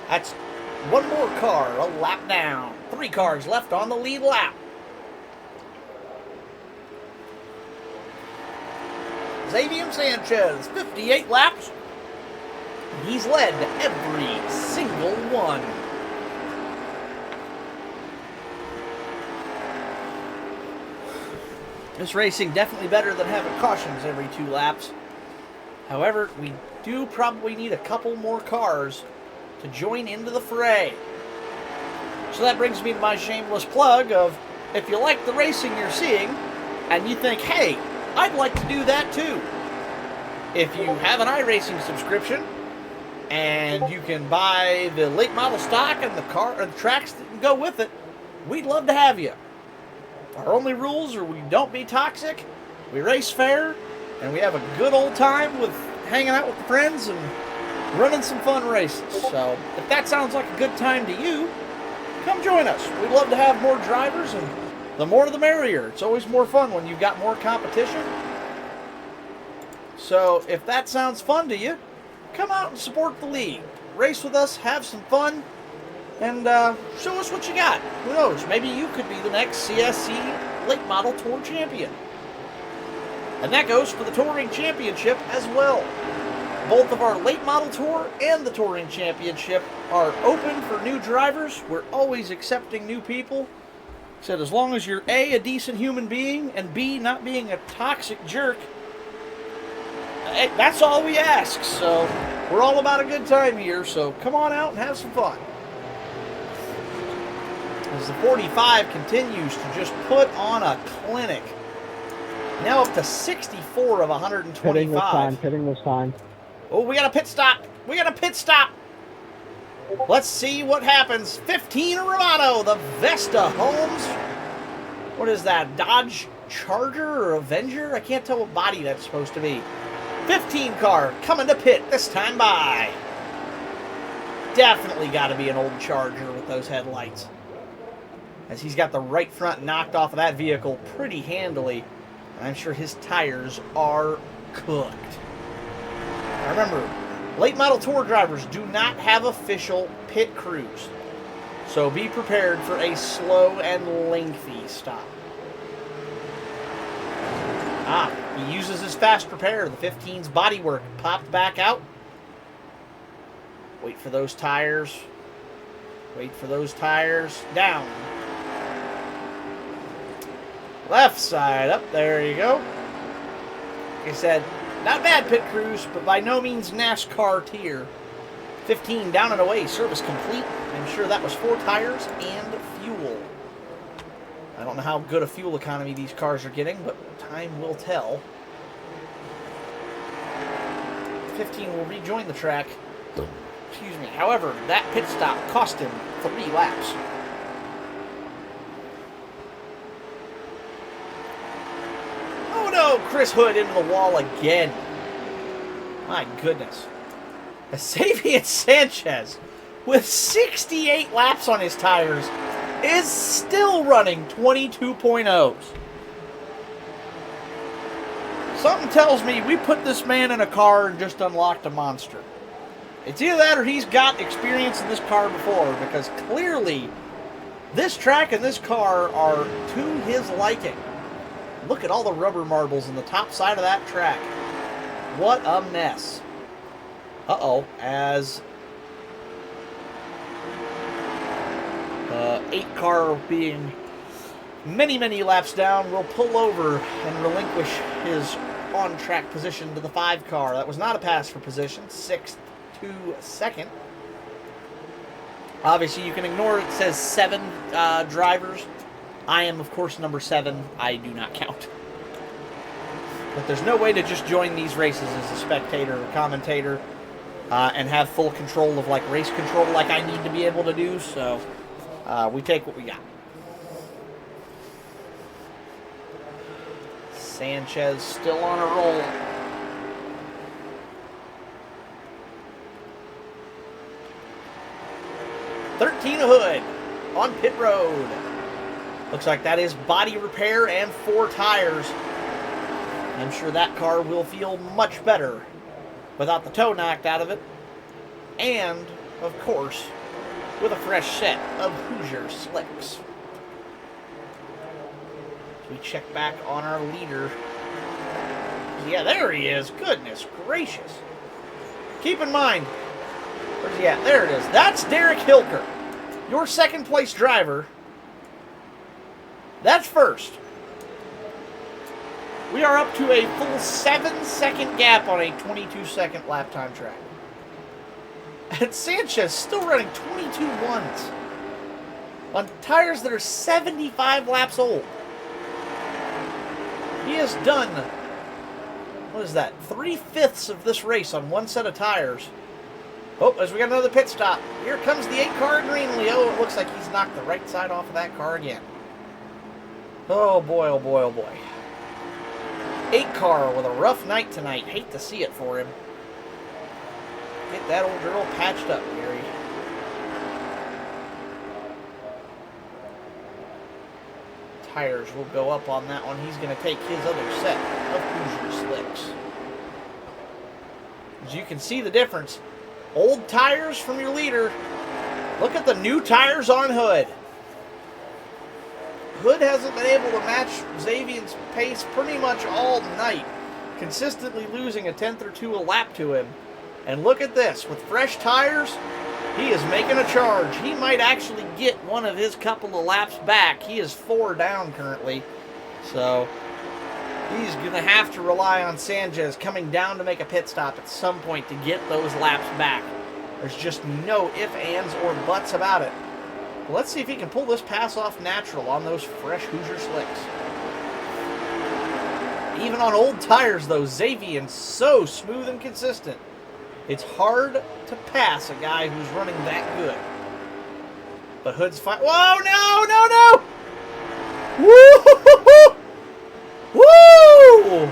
S1: That's 1 more car, a lap down. 3 cars left on the lead lap. Xavier Sanchez, 58 laps. He's led every single one. This racing definitely better than having cautions every 2 laps. However, we do probably need a couple more cars to join into the fray. So that brings me to my shameless plug of, if you like the racing you're seeing, and you think, hey, I'd like to do that too. If you have an iRacing subscription, and you can buy the late model stock and the car or the tracks that go with it, we'd love to have you. Our only rules are we don't be toxic, we race fair, and we have a good old time with hanging out with the friends and running some fun races. So if that sounds like a good time to you, come join us. We'd love to have more drivers, and the more the merrier. It's always more fun when you've got more competition. So if that sounds fun to you, come out and support the league. Race with us, have some fun, and show us what you got. Who knows? Maybe you could be the next CSC Late Model Tour Champion. And that goes for the Touring Championship as well. Both of our Late Model Tour and the Touring Championship are open for new drivers. We're always accepting new people. Said as long as you're A, decent human being, and B, not being a toxic jerk, that's all we ask. So we're all about a good time here, so come on out and have some fun. As the 45 continues to just put on a clinic. Now up to 64 of 125.
S3: Pitting this time.
S1: Oh, we got a pit stop. We got a pit stop. Let's see what happens. 15 Romano, the Vesta Homes. What is that, Dodge Charger or Avenger? I can't tell what body that's supposed to be. 15 car coming to pit this time by. Definitely got to be an old Charger with those headlights, as he's got the right front knocked off of that vehicle pretty handily. And I'm sure his tires are cooked. Now remember, late model tour drivers do not have official pit crews, so be prepared for a slow and lengthy stop. He uses his fast repair. The 15's bodywork popped back out. Wait for those tires. Wait for those tires. Down. Left side up. There you go. Like I said, not bad pit crews, but by no means NASCAR tier. 15 down and away. Service complete. I'm sure that was 4 tires and fuel. I don't know how good a fuel economy these cars are getting, but time will tell. 15 will rejoin the track. Excuse me. However, that pit stop cost him 3 laps. Oh no, Chris Hood into the wall again. My goodness. Xavier Sanchez, with 68 laps on his tires, is still running 22.0s. Something tells me we put this man in a car and just unlocked a monster. It's either that or he's got experience in this car before, because clearly this track and this car are to his liking. Look at all the rubber marbles in the top side of that track. What a mess. Uh-oh, as 8 car being many laps down will pull over and relinquish his on-track position to the 5 car. That was not a pass for position, 6th to 2nd. Obviously, you can ignore it says 7 drivers. I am, of course, number 7. I do not count. But there's no way to just join these races as a spectator or commentator and have full control of like race control like I need to be able to do. So we take what we got. Sanchez still on a roll. "13 Hood on pit road." Looks like that is body repair and 4 tires. I'm sure that car will feel much better without the toe knocked out of it. And, of course, with a fresh set of Hoosier slicks. We check back on our leader. Yeah, there he is. Goodness gracious. Keep in mind, where's he at? There it is. That's Derek Hilker, your second place driver. That's first. We are up to a full 7-second gap on a 22-second lap time track. And Sanchez still running 22.1s on tires that are 75 laps old. He has done, what is that, 3/5 of this race on one set of tires. Oh, as we got another pit stop. Here comes the 8 car Greenlee. Oh, it looks like he's knocked the right side off of that car again. Oh boy, oh boy, oh boy. 8 car with a rough night tonight. Hate to see it for him. Get that old girl patched up, Gary. Tires will go up on that one. He's going to take his other set of Hoosier slicks. As you can see the difference. Old tires from your leader. Look at the new tires on Hood. Hood hasn't been able to match Xavier's pace pretty much all night, consistently losing a 10th or 2 a lap to him. And look at this, with fresh tires, he is making a charge. He might actually get one of his couple of laps back. He is 4 down currently, so he's going to have to rely on Sanchez coming down to make a pit stop at some point to get those laps back. There's just no ifs, ands, or buts about it. Well, let's see if he can pull this pass off natural on those fresh Hoosier slicks. Even on old tires, though, Xavier's so smooth and consistent. It's hard to pass a guy who's running that good. But Hood's fine. Whoa, no! Woo! Woo!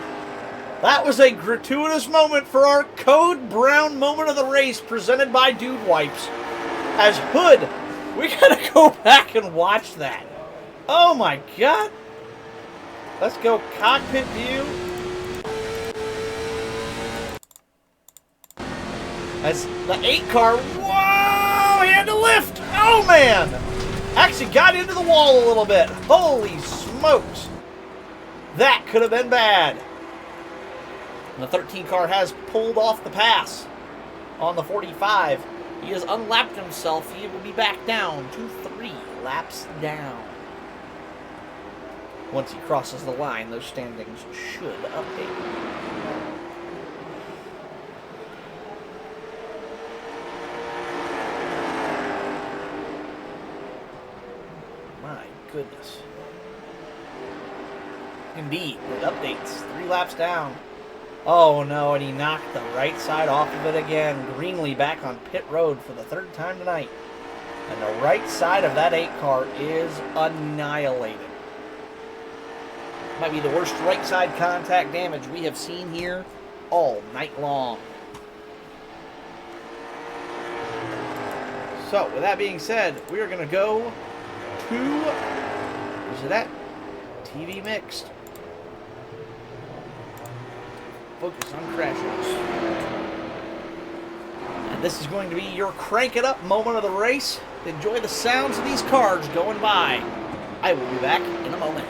S1: That was a gratuitous moment for our Code Brown moment of the race presented by Dude Wipes. As Hood, we gotta go back and watch that. Oh my God. Let's go cockpit view. As the 8 car, whoa, he had to lift. Oh man. Actually got into the wall a little bit. Holy smokes. That could have been bad. And the 13 car has pulled off the pass on the 45. He has unlapped himself. He will be back down to 3 laps down. Once he crosses the line, those standings should update. My goodness. Indeed, it updates. 3 laps down. Oh no, and he knocked the right side off of it again. Greenlee back on pit road for the third time tonight. And the right side of that 8 car is annihilated. Might be the worst right side contact damage we have seen here all night long. So, with that being said, we are going to go to, where's it at? TV Mixed. Focus on crashes. And this is going to be your crank it up moment of the race. Enjoy the sounds of these cars going by. I will be back in a moment.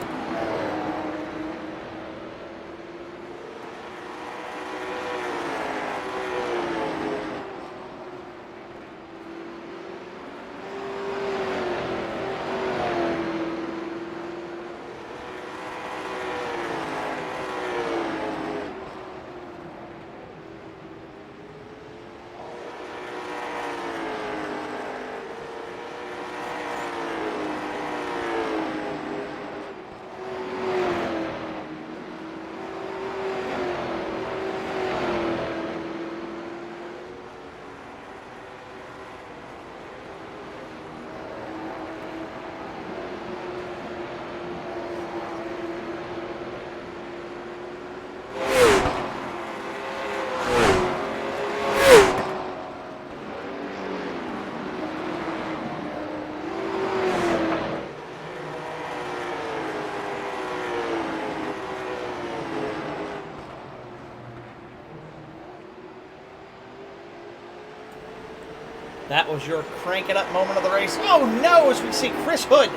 S1: That was your crank it up moment of the race. Oh no, as we see Chris Hood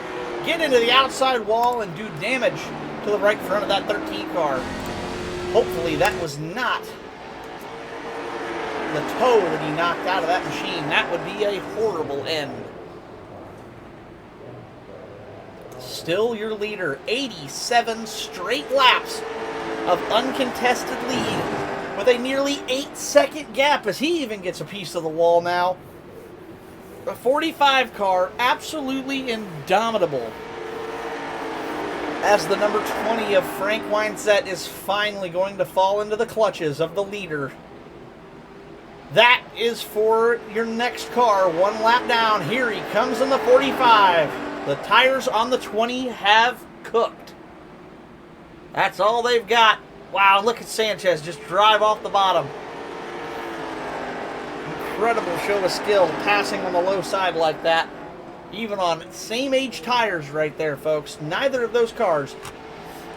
S1: get into the outside wall and do damage to the right front of that 13 car. Hopefully that was not the toe that he knocked out of that machine. That would be a horrible end. Still your leader, 87 straight laps of uncontested lead with a nearly 8-second gap as he even gets a piece of the wall now. A 45 car, absolutely indomitable. As the number 20 of Frank Weinset is finally going to fall into the clutches of the leader. That is for your next car, 1 lap down. Here he comes in the 45. The tires on the 20 have cooked. That's all they've got. Wow, look at Sanchez just drive off the bottom. Incredible show of skill passing on the low side like that. Even on same age tires right there, folks. Neither of those cars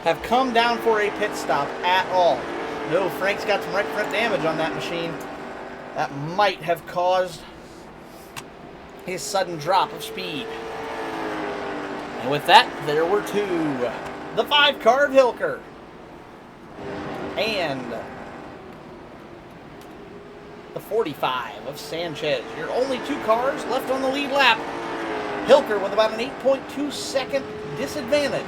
S1: have come down for a pit stop at all. No, Frank's got some right front damage on that machine. That might have caused his sudden drop of speed. And with that, there were 2. The 5 car of Hilker. And the 45 of Sanchez. Your only 2 cars left on the lead lap. Hilker with about an 8.2 second disadvantage.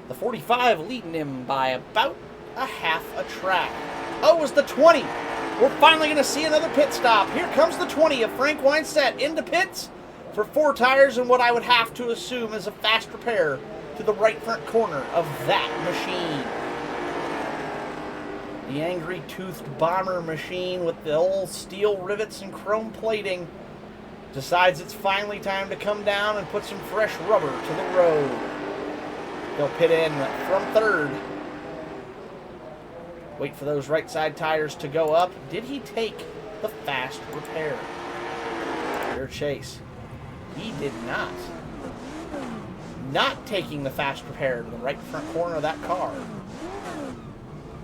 S1: The 45 leading him by about a half a track. Oh, it was the 20. We're finally going to see another pit stop. Here comes the 20 of Frank Weinset into pits for 4 tires and what I would have to assume is a fast repair to the right front corner of that machine. The angry toothed bomber machine with the old steel rivets and chrome plating decides it's finally time to come down and put some fresh rubber to the road. He'll pit in from 3rd. Wait for those right side tires to go up. Did he take the fast repair? Fair chase. He did not. Not taking the fast repair to the right front corner of that car.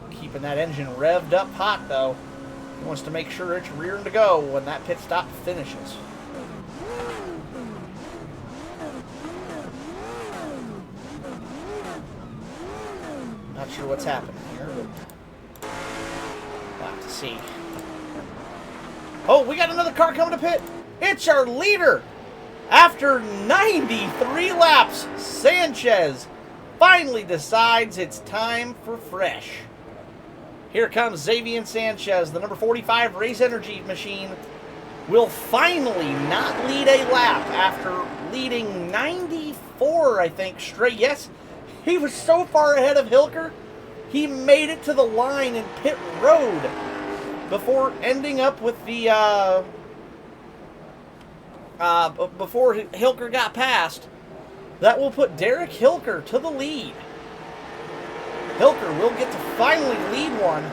S1: Keeping that engine revved up hot, though. He wants to make sure it's rearing to go when that pit stop finishes. Not sure what's happening here, but we'll have to see. Oh, we got another car coming to pit. It's our leader. After 93 laps, Sanchez finally decides it's time for fresh. Here comes Xavier Sanchez, the number 45 Race Energy machine, will finally not lead a lap after leading 94, I think, straight. Yes, he was so far ahead of Hilker He made it to the line in pit road before ending up with the, before Hilker got past. That will put Derek Hilker to the lead. Hilker will get to finally lead one.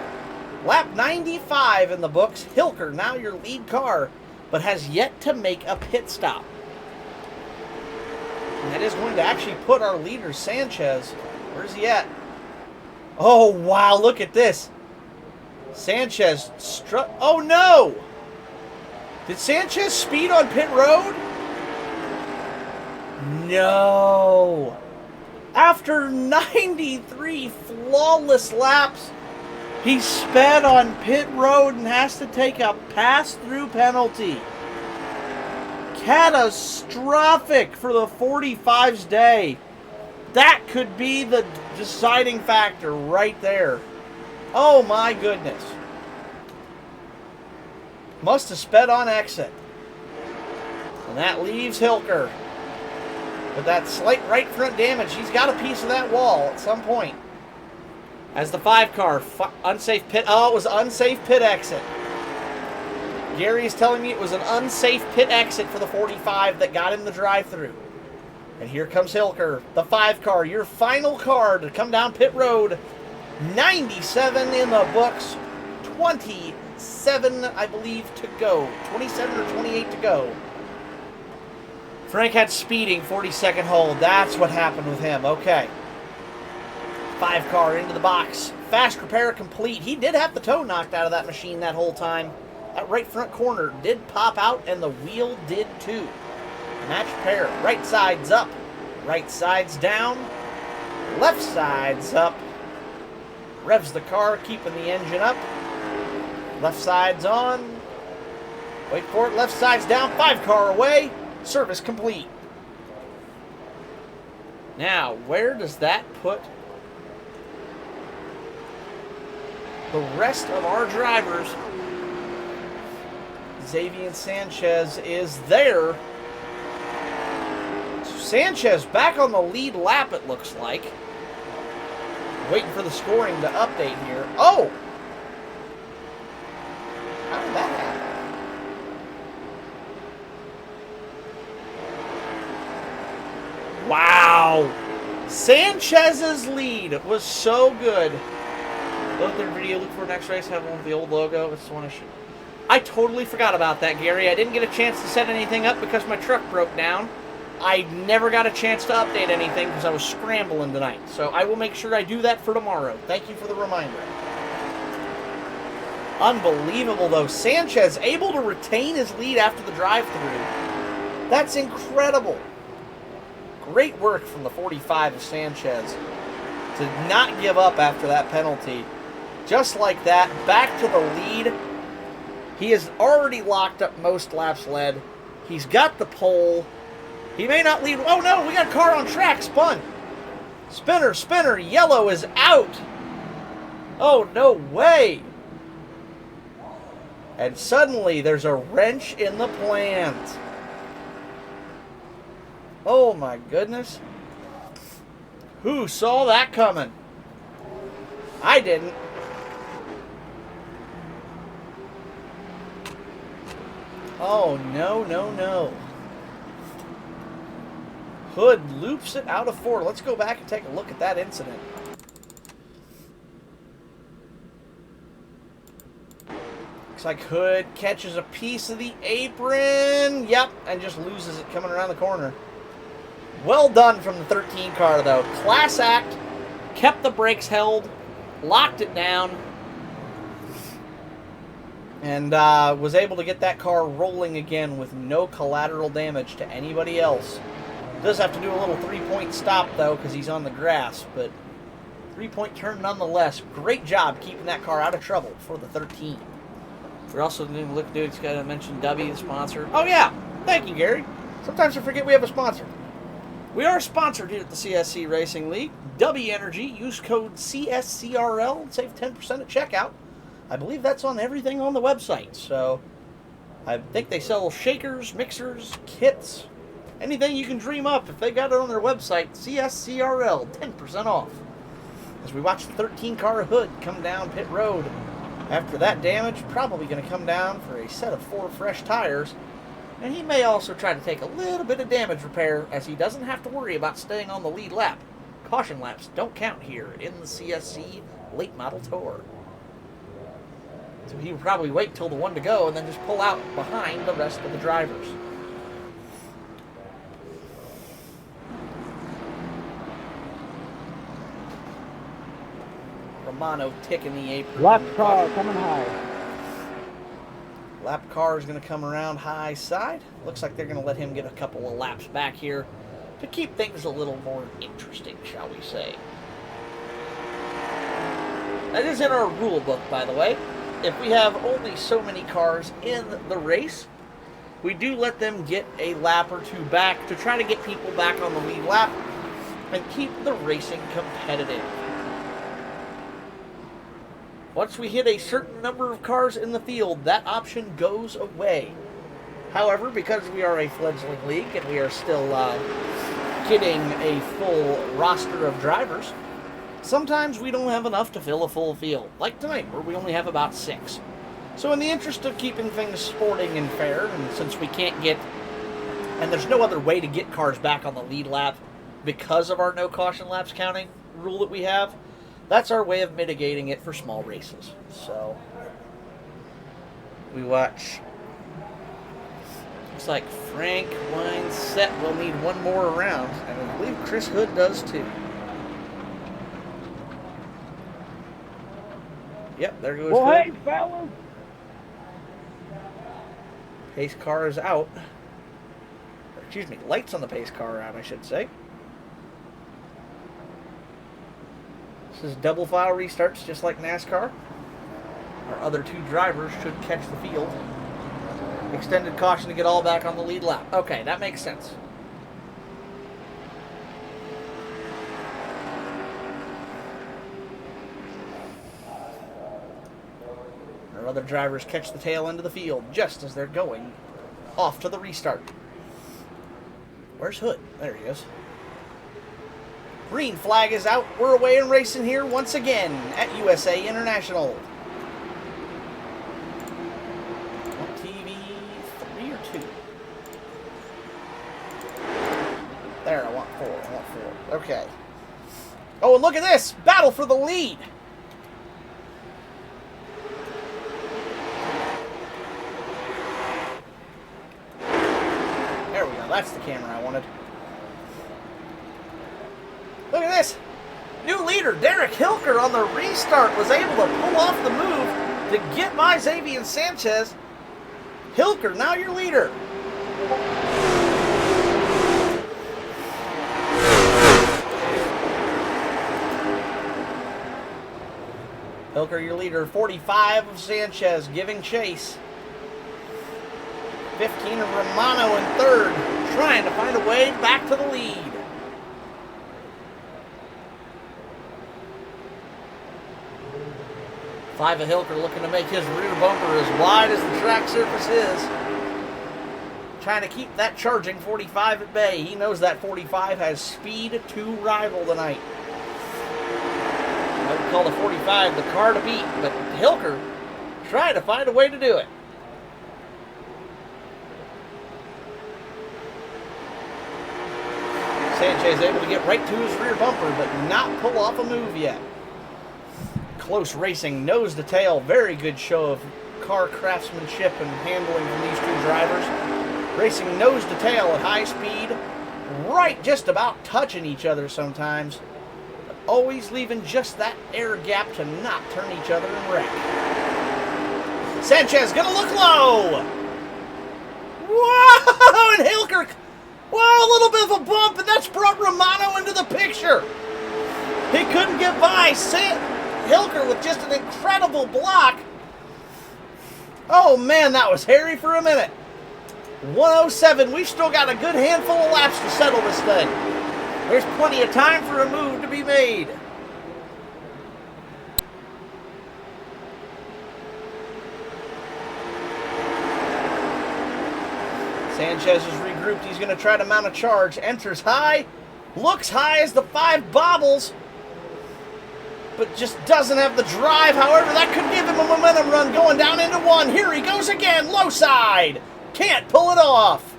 S1: Lap 95 in the books. Hilker, now your lead car, but has yet to make a pit stop. And that is going to actually put our leader, Sanchez. Where's he at? Oh, wow, look at this. Sanchez struck. Oh, no! Did Sanchez speed on pit road? No. After 93 flawless laps, he sped on pit road and has to take a pass-through penalty. Catastrophic for the 45's day. That could be the deciding factor right there. Oh my goodness. Must have sped on exit. And that leaves Hilker. With that slight right front damage, he's got a piece of that wall at some point. As the 5 car, unsafe pit. Oh, it was unsafe pit exit. Gary is telling me it was an unsafe pit exit for the 45 that got in the drive-thru. And here comes Hilker, the 5 car, your final car to come down pit road. 97 in the books, 27, I believe, to go. 27 or 28 to go. Frank had speeding, 42nd hold. That's what happened with him. Okay. 5 car into the box. Fast repair complete. He did have the toe knocked out of that machine that whole time. That right front corner did pop out, and the wheel did too. Match repair. Right side's up. Right side's down. Left side's up. Revs the car, keeping the engine up. Left side's on. Wait for it. Left side's down. 5 car away. Service complete. Now, where does that put the rest of our drivers? Xavier Sanchez is there. Sanchez back on the lead lap, it looks like. Waiting for the scoring to update here. Oh! How did that happen? Wow! Sanchez's lead was so good. Look their video, look for next race, have one with the old logo. It's the one I should. I totally forgot about that, Gary. I didn't get a chance to set anything up because my truck broke down. I never got a chance to update anything because I was scrambling tonight. So I will make sure I do that for tomorrow. Thank you for the reminder. Unbelievable, though. Sanchez able to retain his lead after the drive-thru. That's incredible. Great work from the 45 of Sanchez to not give up after that penalty. Just like that, back to the lead. He has already locked up most laps led. He's got the pole. He may not lead. Oh no, we got a car on track. Spun. Spinner, spinner. Yellow is out. Oh, no way. And suddenly there's a wrench in the plans. Oh my goodness. Who saw that coming? I didn't. Oh, no, no, no. Hood loops it out of 4. Let's go back and take a look at that incident. Looks like Hood catches a piece of the apron. Yep, and just loses it coming around the corner. Well done from the 13 car, though. Class act. Kept the brakes held. Locked it down. And was able to get that car rolling again with no collateral damage to anybody else. Does have to do a little 3-point stop, though, because he's on the grass. But 3-point turn nonetheless. Great job keeping that car out of trouble for the 13. We're also going to look, dude, it's got to mention W, the sponsor. Oh, yeah. Thank you, Gary. Sometimes I forget we have a sponsor. We are sponsored here at the CSC Racing League. W Energy. Use code CSCRL and save 10% at checkout. I believe that's on everything on the website. So I think they sell shakers, mixers, kits, anything you can dream up. If they got it on their website, CSCRL, 10% off. As we watch the 13-car Hood come down pit road. After that damage, probably going to come down for a set of 4 fresh tires. And he may also try to take a little bit of damage repair, as he doesn't have to worry about staying on the lead lap. Caution laps don't count here in the CSC Late Model Tour. So he would probably wait till the one to go and then just pull out behind the rest of the drivers. Romano ticking the apron.
S3: Lap car coming high.
S1: Lap car is going to come around high side. Looks like they're going to let him get a couple of laps back here to keep things a little more interesting, shall we say. That is in our rule book, by the way. If we have only so many cars in the race, we do let them get a lap or two back to try to get people back on the lead lap and keep the racing competitive. Once we hit a certain number of cars in the field, that option goes away. However, because we are a fledgling league and we are still getting a full roster of drivers, sometimes we don't have enough to fill a full field, like tonight, where we only have about 6. So in the interest of keeping things sporting and fair, and since we can't get, and there's no other way to get cars back on the lead lap because of our no caution laps counting rule that we have, that's our way of mitigating it for small races. So we watch. Looks like Frank Winesett will need one more round, and I believe Chris Hood does too. Yep, there goes
S3: Well,
S1: Hood.
S3: hey, fellas.
S1: Pace car is out. Or, excuse me, lights on the pace car are out, I should say. This is double file restarts just like NASCAR. Our other 2 drivers should catch the field. Extended caution to get all back on the lead lap. Okay, that makes sense. Our other drivers catch the tail end of the field just as they're going off to the restart. Where's Hood? There he is. Green flag is out. We're away and racing here once again at USA International. On TV 3 or 2? There, I want 4. I want 4. Okay. Oh, and look at this! Battle for the lead! There we go. That's the camera I wanted. Look at this. New leader, Derek Hilker, on the restart was able to pull off the move to get by Xavier Sanchez. Hilker, now your leader. Hilker, your leader. 45 of Sanchez giving chase. 15 of Romano in third, trying to find a way back to the lead. Five of Hilker looking to make his rear bumper as wide as the track surface is. Trying to keep that charging 45 at bay. He knows that 45 has speed to rival tonight. I would call the 45 the car to beat, but Hilker trying to find a way to do it. Sanchez able to get right to his rear bumper, but not pull off a move yet. Close racing, nose to tail. Very good show of car craftsmanship and handling from these 2 drivers. Racing nose to tail at high speed, right just about touching each other sometimes, but always leaving just that air gap to not turn each other and wreck. Sanchez gonna look low. Whoa! And Hilker, whoa, a little bit of a bump, and that's brought Romano into the picture. He couldn't get by Hilker with just an incredible block. Oh man, that was hairy for a minute. 107, we've still got a good handful of laps to settle this thing. There's plenty of time for a move to be made. Sanchez is regrouped. He's going to try to mount a charge. Enters high. Looks high as the 5 bobbles. but just doesn't have the drive. However, that could give him a momentum run going down into one. Here he goes again, low side. Can't pull it off.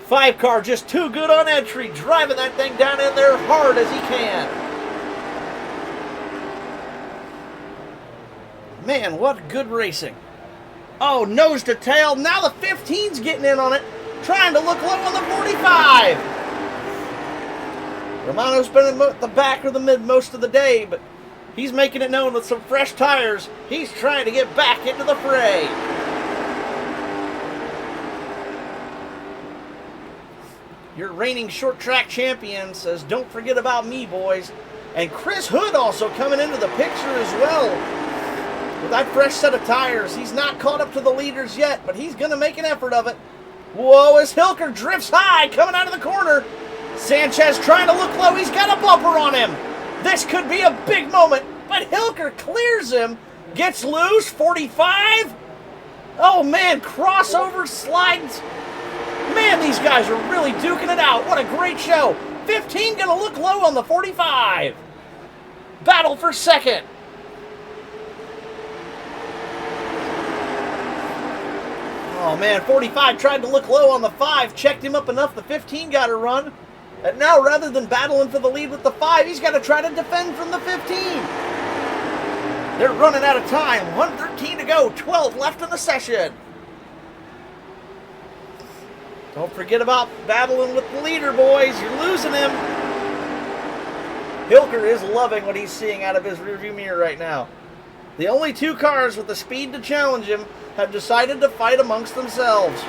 S1: 5 car just too good on entry, driving that thing down in there hard as he can. Man, what good racing. Oh, nose to tail. Now the 15's getting in on it, trying to look low on the 45. Romano's been at the back or the mid most of the day, but he's making it known with some fresh tires. He's trying to get back into the fray. Your reigning short track champion says, don't forget about me, boys. And Chris Hood also coming into the picture as well. With that fresh set of tires, he's not caught up to the leaders yet, but he's going to make an effort of it. Whoa, as Hilker drifts high, coming out of the corner. Sanchez trying to look low. He's got a bumper on him. This could be a big moment, but Hilker clears him. Gets loose, 45. Oh, man, crossover slides. Man, these guys are really duking it out. What a great show. 15 going to look low on the 45. Battle for second. Oh, man, 45 tried to look low on the 5, checked him up enough, the 15 got a run. And now, rather than battling for the lead with the 5, he's got to try to defend from the 15. They're running out of time. 1:13 to go, 12 left in the session. Don't forget about battling with the leader, boys. You're losing him. Hilker is loving what he's seeing out of his rearview mirror right now. The only 2 cars with the speed to challenge him have decided to fight amongst themselves.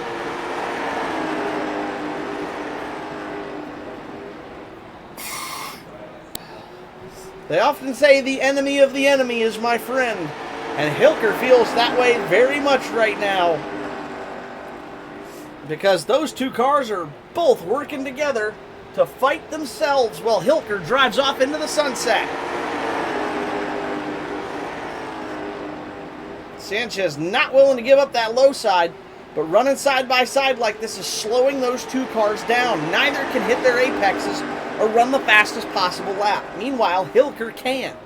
S1: They often say the enemy of the enemy is my friend, and Hilker feels that way very much right now. Because those 2 cars are both working together to fight themselves while Hilker drives off into the sunset. Sanchez not willing to give up that low side, but running side by side like this is slowing those 2 cars down. Neither can hit their apexes or run the fastest possible lap. Meanwhile, Hilker can.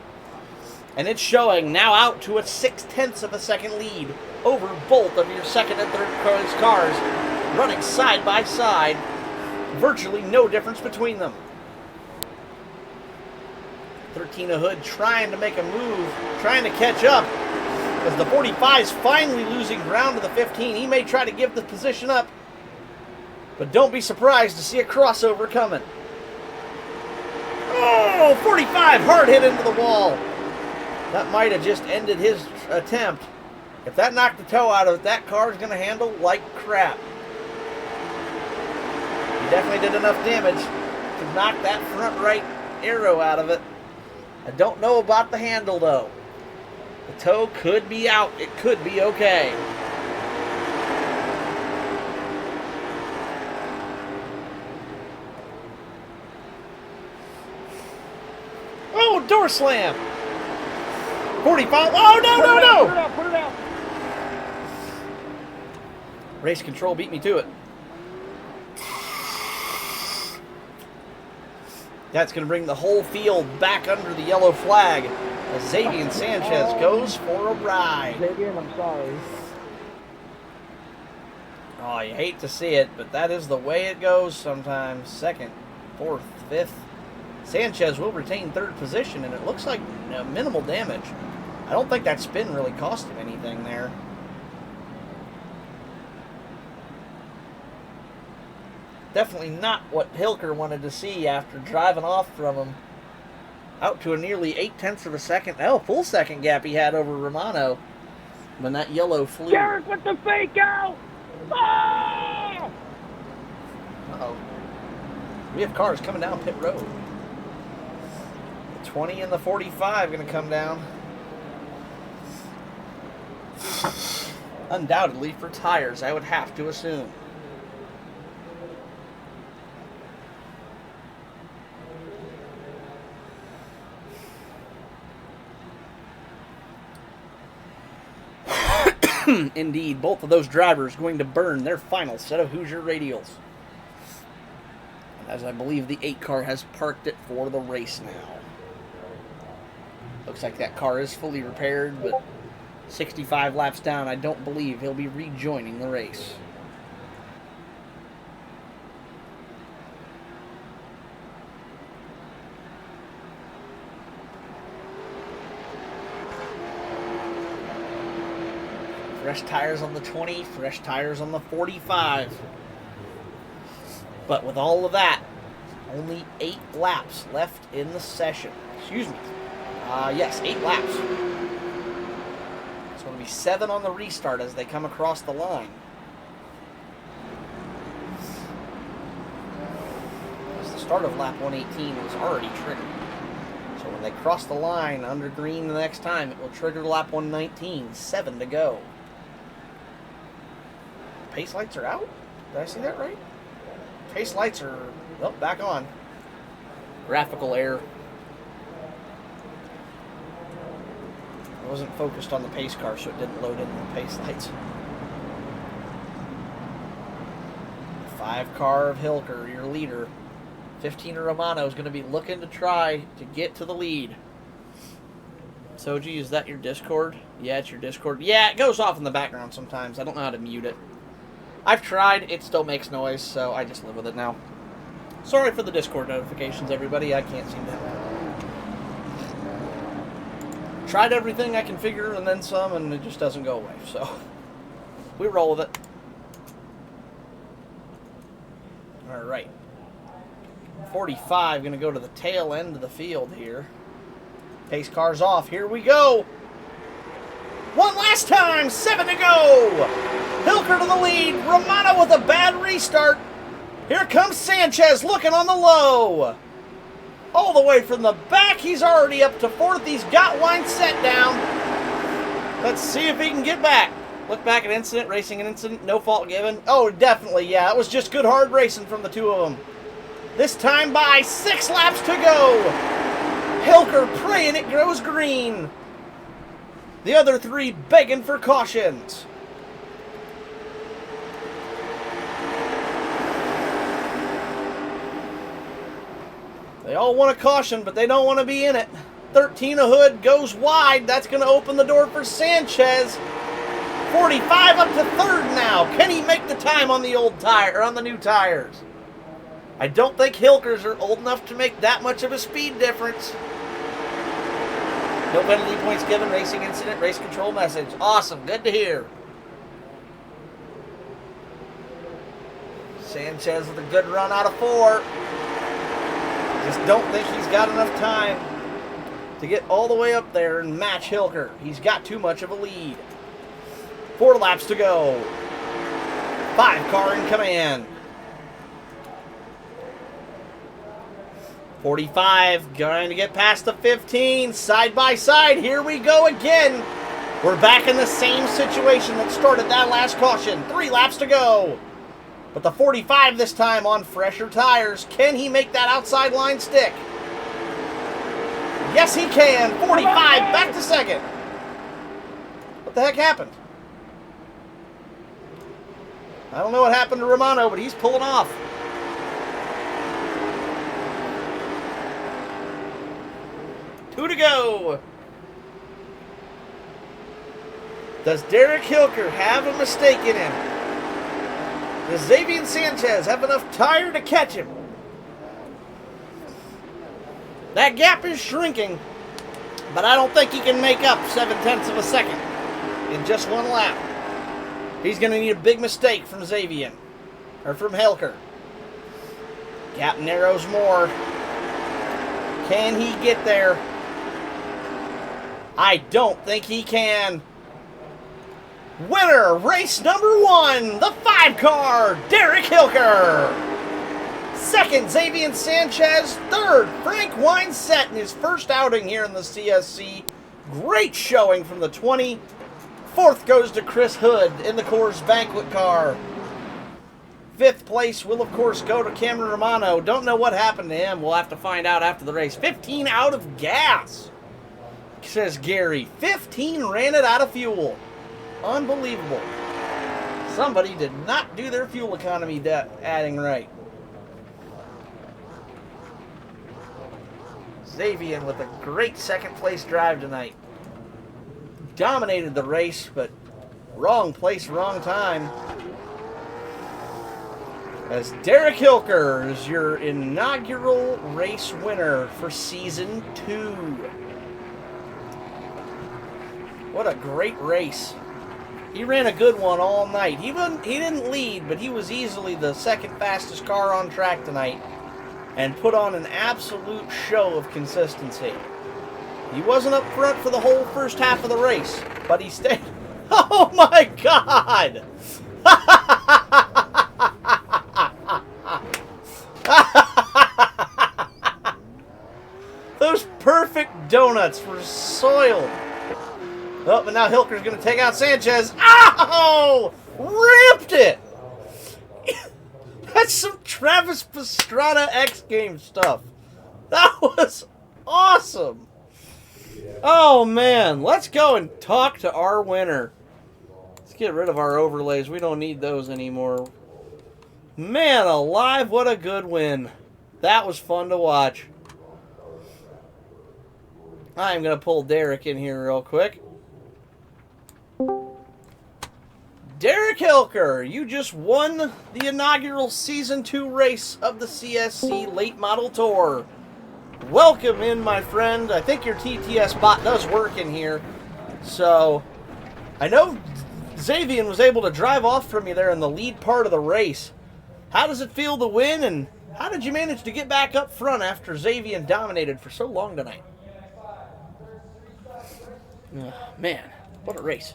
S1: And it's showing, now out to a 0.6 of a second lead over both of your second and third cars, running side by side. Virtually no difference between them. 13 of Hood trying to make a move, trying to catch up. As the 45 is finally losing ground to the 15, he may try to give the position up, but don't be surprised to see a crossover coming. Oh, 45 hard hit into the wall. That might have just ended his attempt. If that knocked the toe out of it, that car is going to handle like crap. He definitely did enough damage to knock that front right arrow out of it. I don't know about the handle, though. The toe could be out. It could be okay. Oh, door slam. 45. Oh, no, no, no.
S3: Put it out, put it out.
S1: Race control beat me to it. That's going to bring the whole field back under the yellow flag as Xavier Sanchez goes for a ride.
S3: Xavier, I'm sorry.
S1: Oh, you hate to see it, but that is the way it goes sometimes. Second, fourth, fifth. Sanchez will retain third position, and it looks like minimal damage. I don't think that spin really cost him anything there. Definitely not what Hilker wanted to see after driving off from him. Out to a nearly 0.8 of a second. Oh, full second gap he had over Romano when that yellow flew.
S3: Derek with the fake out! Oh!
S1: Uh-oh. We have cars coming down pit road. The 20 and the 45 going to come down. Undoubtedly for tires, I would have to assume. Indeed, both of those drivers going to burn their final set of Hoosier radials. As I believe the 8 car has parked it for the race now. Looks like that car is fully repaired, but 65 laps down, I don't believe he'll be rejoining the race. Fresh tires on the 20, fresh tires on the 45. But with all of that, only 8 laps left in the session. Excuse me. Yes, 8 laps. It's going to be 7 on the restart as they come across the line. As the start of lap 118 was already triggered. So when they cross the line under green the next time, it will trigger lap 119, 7 to go. Pace lights are out? Did I see that right? Pace lights are, well, back on. Graphical error. I wasn't focused on the pace car, so it didn't load in the pace lights. 5 car of Hilker, your leader. 15 Romano is going to be looking to try to get to the lead. Soji, is that your Discord? Yeah, it's your Discord. Yeah, it goes off in the background sometimes. I don't know how to mute it. I've tried, it still makes noise, so I just live with it now. Sorry for the Discord notifications, everybody. I can't seem to help it. Tried everything I can figure and then some, and it just doesn't go away, so we roll with it. Alright. 45 going to go to the tail end of the field here. Pace car's off. Here we go. One last time. 7 to go. Hilker to the lead. Romano with a bad restart. Here comes Sanchez looking on the low. All the way from the back. He's already up to 4th. He's got line set down. Let's see if he can get back. Look back at incident. Racing an incident. No fault given. Oh, definitely. Yeah, it was just good hard racing from the two of them. This time by 6 laps to go. Hilker praying it grows green. The other 3 begging for cautions. They all want a caution, but they don't want to be in it. 13 a hood goes wide. That's going to open the door for Sanchez. 45 up to 3rd now. Can he make the time on the old tire or on the new tires? I don't think Hilkers are old enough to make that much of a speed difference. No penalty points given. Racing incident. Race control message. Awesome. Good to hear. Sanchez with a good run out of 4. Just don't think he's got enough time to get all the way up there and match Hilker. He's got too much of a lead. 4 laps to go. 5 car in command. 45 going to get past the 15. Side by side. Here we go again. We're back in the same situation that started that last caution. 3 laps to go. But the 45 this time on fresher tires. Can he make that outside line stick? Yes, he can. 45 back to 2nd. What the heck happened? I don't know what happened to Romano, but he's pulling off. Two to go. Does Derek Hilker have a mistake in him? Does Xavier Sanchez have enough tire to catch him? That gap is shrinking, but I don't think he can make up 7/10 of a second in just 1 lap. He's going to need a big mistake from Xavier, or from Hilker. Gap narrows more. Can he get there? I don't think he can. Winner, race number 1, the 5 car, Derek Hilker. 2nd, Xavier Sanchez. 3rd, Frank Winesett in his first outing here in the CSC. Great showing from the 20. 4th goes to Chris Hood in the Coors Banquet car. 5th place will, of course, go to Cameron Romano. Don't know what happened to him. We'll have to find out after the race. 15 out of gas, says Gary. 15 ran it out of fuel. Unbelievable. Somebody did not do their fuel economy adding right. Xavier with a great second place drive tonight. Dominated the race, but wrong place, wrong time. As Derek Hilker is your inaugural race winner for Season 2. What a great race. He ran a good one all night. He didn't lead, but he was easily the second fastest car on track tonight and put on an absolute show of consistency. He wasn't up front for the whole first half of the race, but he stayed. Oh my God! Those perfect donuts were soiled. Oh, but now Hilker's going to take out Sanchez. Ow! Ripped it! That's some Travis Pastrana X Games stuff. That was awesome. Oh, man. Let's go and talk to our winner. Let's get rid of our overlays. We don't need those anymore. Man alive, what a good win. That was fun to watch. I'm going to pull Derek in here real quick. Derek Hilker, you just won the inaugural Season 2 race of the CSC Late Model Tour. Welcome in, my friend. I think your TTS bot does work in here. So, I know Xavier was able to drive off from you there in the lead part of the race. How does it feel to win, and how did you manage to get back up front after Xavier dominated for so long tonight? Oh, man, what a race.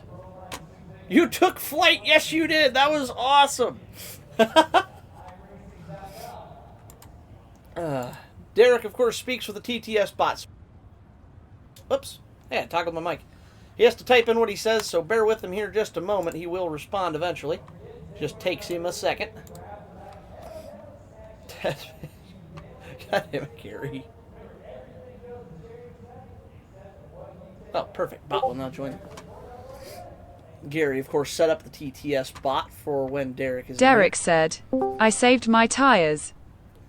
S1: You took flight. Yes, you did. That was awesome. Derek, of course, speaks with the TTS bots. Oops. Yeah, I toggled my mic. He has to type in what he says, so bear with him here just a moment. He will respond eventually. Just takes him a second. God damn it, Gary. Oh, perfect. Bot will now join. Gary, of course, set up the TTS bot for when Derek is
S6: Derek said, I saved my tires.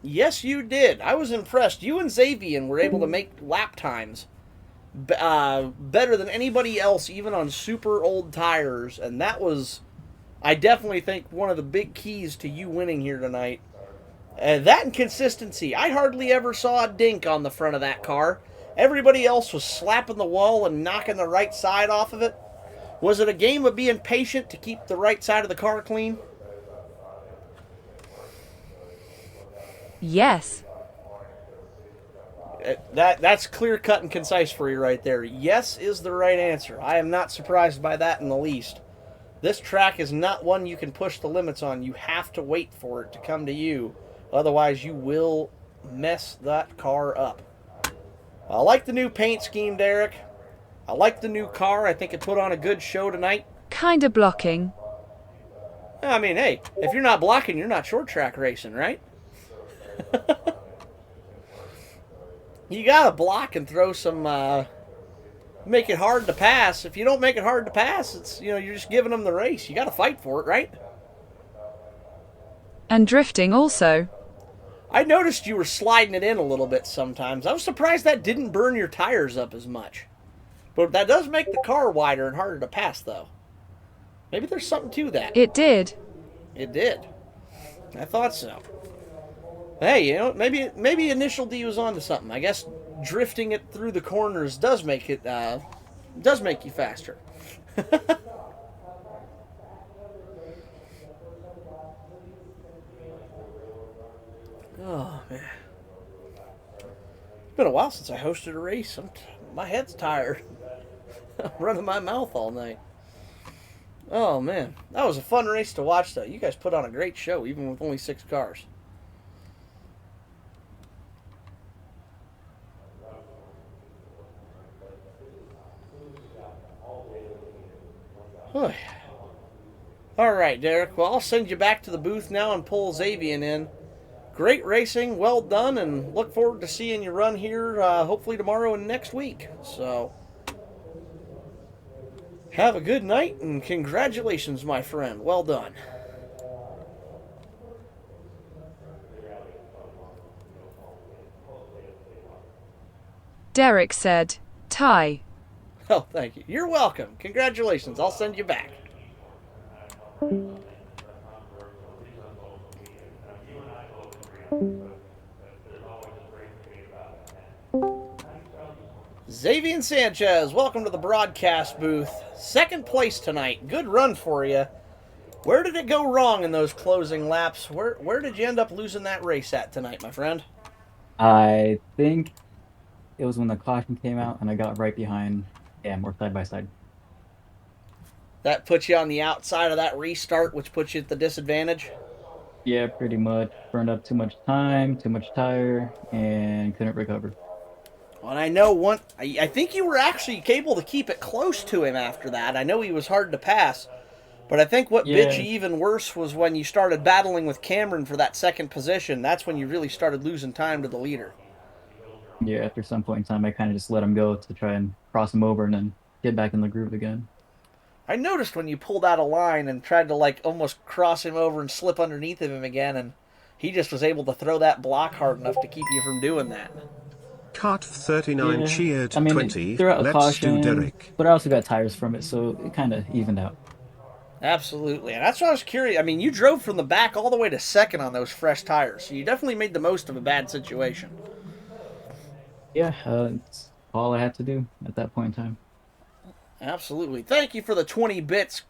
S1: Yes, you did. I was impressed. You and Xavier were able to make lap times better than anybody else, even on super old tires. And that was, I definitely think, one of the big keys to you winning here tonight. That and consistency. I hardly ever saw a dink on the front of that car. Everybody else was slapping the wall and knocking the right side off of it. Was it a game of being patient to keep the right side of the car clean?
S6: Yes.
S1: That's clear cut and concise for you right there. Yes is the right answer. I am not surprised by that in the least. This track is not one you can push the limits on. You have to wait for it to come to you. Otherwise, you will mess that car up. I like the new paint scheme, Derek. I like the new car. I think it put on a good show tonight.
S6: Kinda blocking.
S1: I mean, hey, if you're not blocking, you're not short track racing, right? You gotta block and throw some, make it hard to pass. If you don't make it hard to pass, it's, you're just giving them the race. You gotta fight for it, right?
S6: And drifting also.
S1: I noticed you were sliding it in a little bit sometimes. I was surprised that didn't burn your tires up as much. But that does make the car wider and harder to pass, though. Maybe there's something to that.
S6: It did.
S1: It did. I thought so. Hey, maybe Initial D was onto something. I guess drifting it through the corners does make it does make you faster. Oh man, it's been a while since I hosted a race. My head's tired. I'm running my mouth all night. Oh man, that was a fun race to watch though. You guys put on a great show, even with only 6 cars. All right, Derek. Well, I'll send you back to the booth now and pull Xavier in. Great racing, well done, and look forward to seeing you run here hopefully tomorrow and next week. So, have a good night, and congratulations, my friend. Well done.
S6: Derek said, tie.
S1: Oh, thank you. You're welcome. Congratulations. I'll send you back. Xavier Sanchez, welcome to the broadcast booth. Second place tonight. Good run for you. Where did it go wrong in those closing laps? Where did you end up losing that race at tonight, my friend?
S7: I think it was when the caution came out and I got right behind more side by side.
S1: That puts you on the outside of that restart, which puts you at the disadvantage?
S7: Yeah, pretty much. Burned up too much time, too much tire, and couldn't recover.
S1: Well, and I know I think you were actually able to keep it close to him after that. I know he was hard to pass, but I think what bit you even worse was when you started battling with Cameron for that second position. That's when you really started losing time to the leader.
S7: Yeah, after some point in time, I kind of just let him go to try and cross him over and then get back in the groove again.
S1: I noticed when you pulled out a line and tried to like almost cross him over and slip underneath of him again, and he just was able to throw that block hard enough to keep you from doing that.
S5: Cart39 cheered 20.
S7: Threw out a
S5: Let's
S7: caution,
S5: do Derek.
S7: but I also got tires from it, so it kind of evened out.
S1: Absolutely, and that's why I was curious. I mean, you drove from the back all the way to second on those fresh tires, so you definitely made the most of a bad situation.
S7: Yeah, it's all I had to do at that point in time.
S1: Absolutely. Thank you for the 20 bits,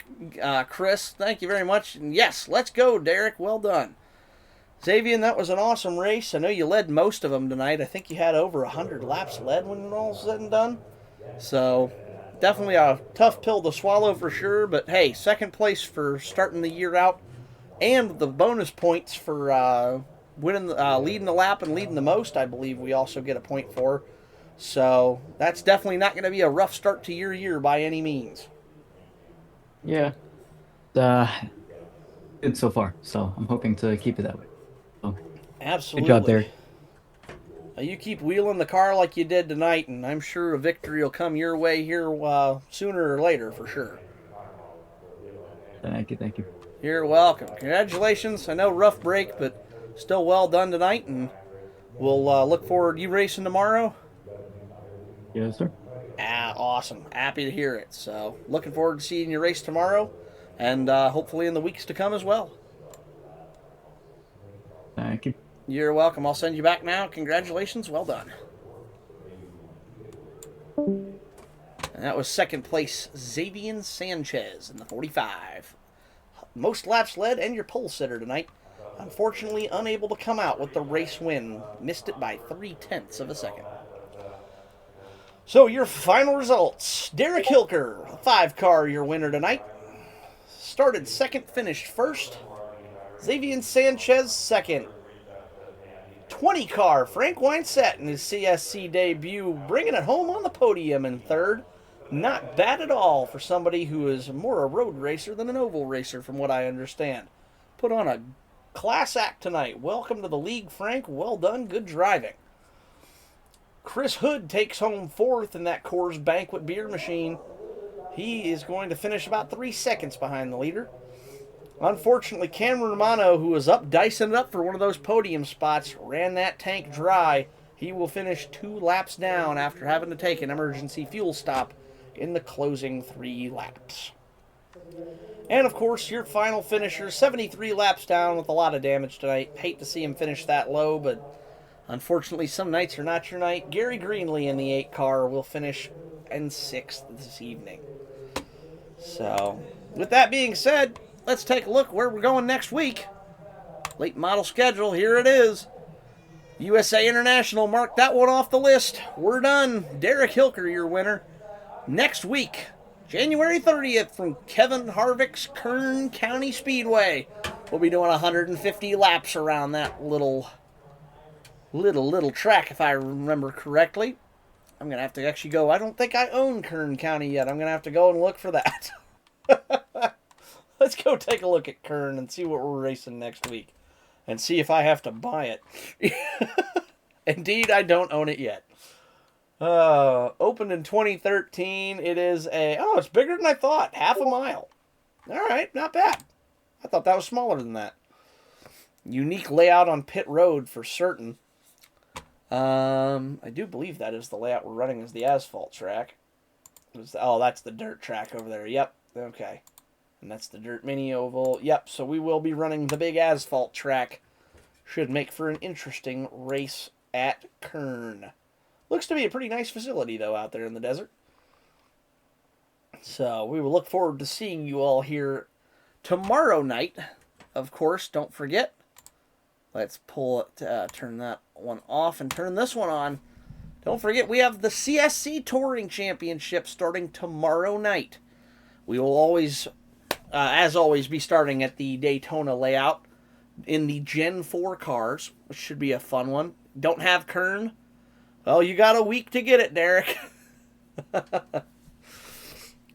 S1: Chris. Thank you very much. And yes, let's go, Derek. Well done. Xavier, that was an awesome race. I know you led most of them tonight. I think you had over 100 laps led when all's said and done. So, definitely a tough pill to swallow for sure. But hey, second place for starting the year out, and the bonus points for leading the lap and leading the most, I believe we also get a point for. So, that's definitely not going to be a rough start to your year by any means.
S7: Yeah. Good so far, so I'm hoping to keep it that way. So,
S1: absolutely.
S7: Good job, Derek.
S1: You keep wheeling the car like you did tonight, and I'm sure a victory will come your way here sooner or later, for sure.
S7: Thank you.
S1: You're welcome. Congratulations. I know rough break, but still well done tonight, and we'll look forward to you racing tomorrow.
S7: Yes, sir.
S1: Awesome. Happy to hear it. So, looking forward to seeing you race tomorrow, and hopefully in the weeks to come as well.
S7: Thank you.
S1: You're welcome. I'll send you back now. Congratulations. Well done. And that was second place, Xavier Sanchez in the 45. Most laps led and your pole sitter tonight. Unfortunately, unable to come out with the race win. Missed it by 0.3 of a second. So, your final results. Derek Hilker, a 5-car, your winner tonight. Started second, finished first. Xavier Sanchez, second. 20-car, Frank Weinset in his CSC debut, bringing it home on the podium in third. Not bad at all for somebody who is more a road racer than an oval racer, from what I understand. Put on a class act tonight. Welcome to the league, Frank. Well done. Good driving. Chris Hood takes home fourth in that Coors Banquet beer machine. He is going to finish about 3 seconds behind the leader. Unfortunately, Cameron Romano, who was up dicing it up for one of those podium spots, ran that tank dry. He will finish 2 laps down after having to take an emergency fuel stop in the closing 3 laps. And of course, your final finisher, 73 laps down with a lot of damage tonight. Hate to see him finish that low, but unfortunately, some nights are not your night. Gary Greenlee in the 8-car will finish in 6th this evening. So, with that being said, let's take a look where we're going next week. Late model schedule, here it is. USA International, mark that one off the list. We're done. Derek Hilker, your winner. Next week, January 30th, from Kevin Harvick's Kern County Speedway. We'll be doing 150 laps around that little track, if I remember correctly. I'm going to have to actually go. I don't think I own Kern County yet. I'm going to have to go and look for that. Let's go take a look at Kern and see what we're racing next week. And see if I have to buy it. Indeed, I don't own it yet. Opened in 2013. It is it's bigger than I thought. Half a mile. All right, not bad. I thought that was smaller than that. Unique layout on pit road for certain. I do believe that is the layout we're running as the asphalt track. Oh, that's the dirt track over there. Yep. Okay. And that's the dirt mini oval. Yep. So we will be running the big asphalt track. Should make for an interesting race at Kern. Looks to be a pretty nice facility, though, out there in the desert. So we will look forward to seeing you all here tomorrow night. Of course, don't forget. Let's pull it, turn that one off and turn this one on. Don't forget, we have the CSC Touring Championship starting tomorrow night. We will always, as always, be starting at the Daytona layout in the Gen 4 cars, which should be a fun one. Don't have Kern? Well, you got a week to get it, Derek.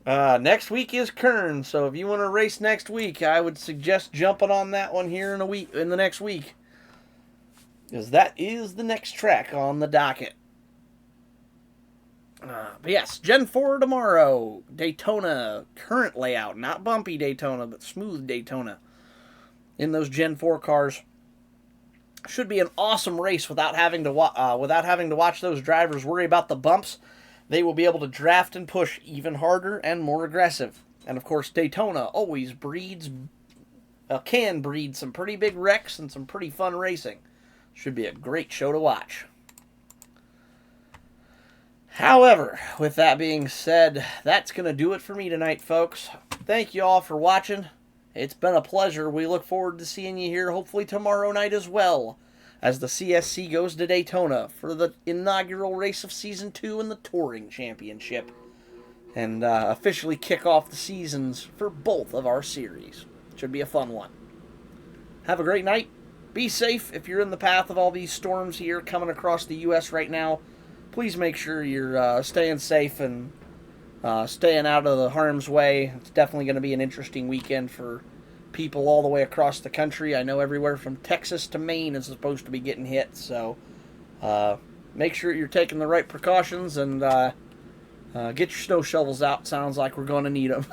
S1: Next week is Kern, so if you want to race next week, I would suggest jumping on that one here in the next week. Because that is the next track on the docket. But yes, Gen 4 tomorrow. Daytona, current layout. Not bumpy Daytona, but smooth Daytona. In those Gen 4 cars. Should be an awesome race without having to watch those drivers worry about the bumps. They will be able to draft and push even harder and more aggressive. And of course, Daytona always can breed some pretty big wrecks and some pretty fun racing. Should be a great show to watch. However, with that being said, that's going to do it for me tonight, folks. Thank you all for watching. It's been a pleasure. We look forward to seeing you here hopefully tomorrow night as well, as the CSC goes to Daytona for the inaugural race of Season 2 in the Touring Championship, and officially kick off the seasons for both of our series. Should be a fun one. Have a great night. Be safe if you're in the path of all these storms here coming across the U.S. right now. Please make sure you're staying safe and staying out of the harm's way. It's definitely going to be an interesting weekend for people all the way across the country. I know everywhere from Texas to Maine is supposed to be getting hit, so make sure you're taking the right precautions and get your snow shovels out. Sounds like we're going to need them.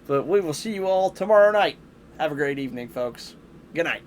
S1: But we will see you all tomorrow night. Have a great evening, folks. Good night.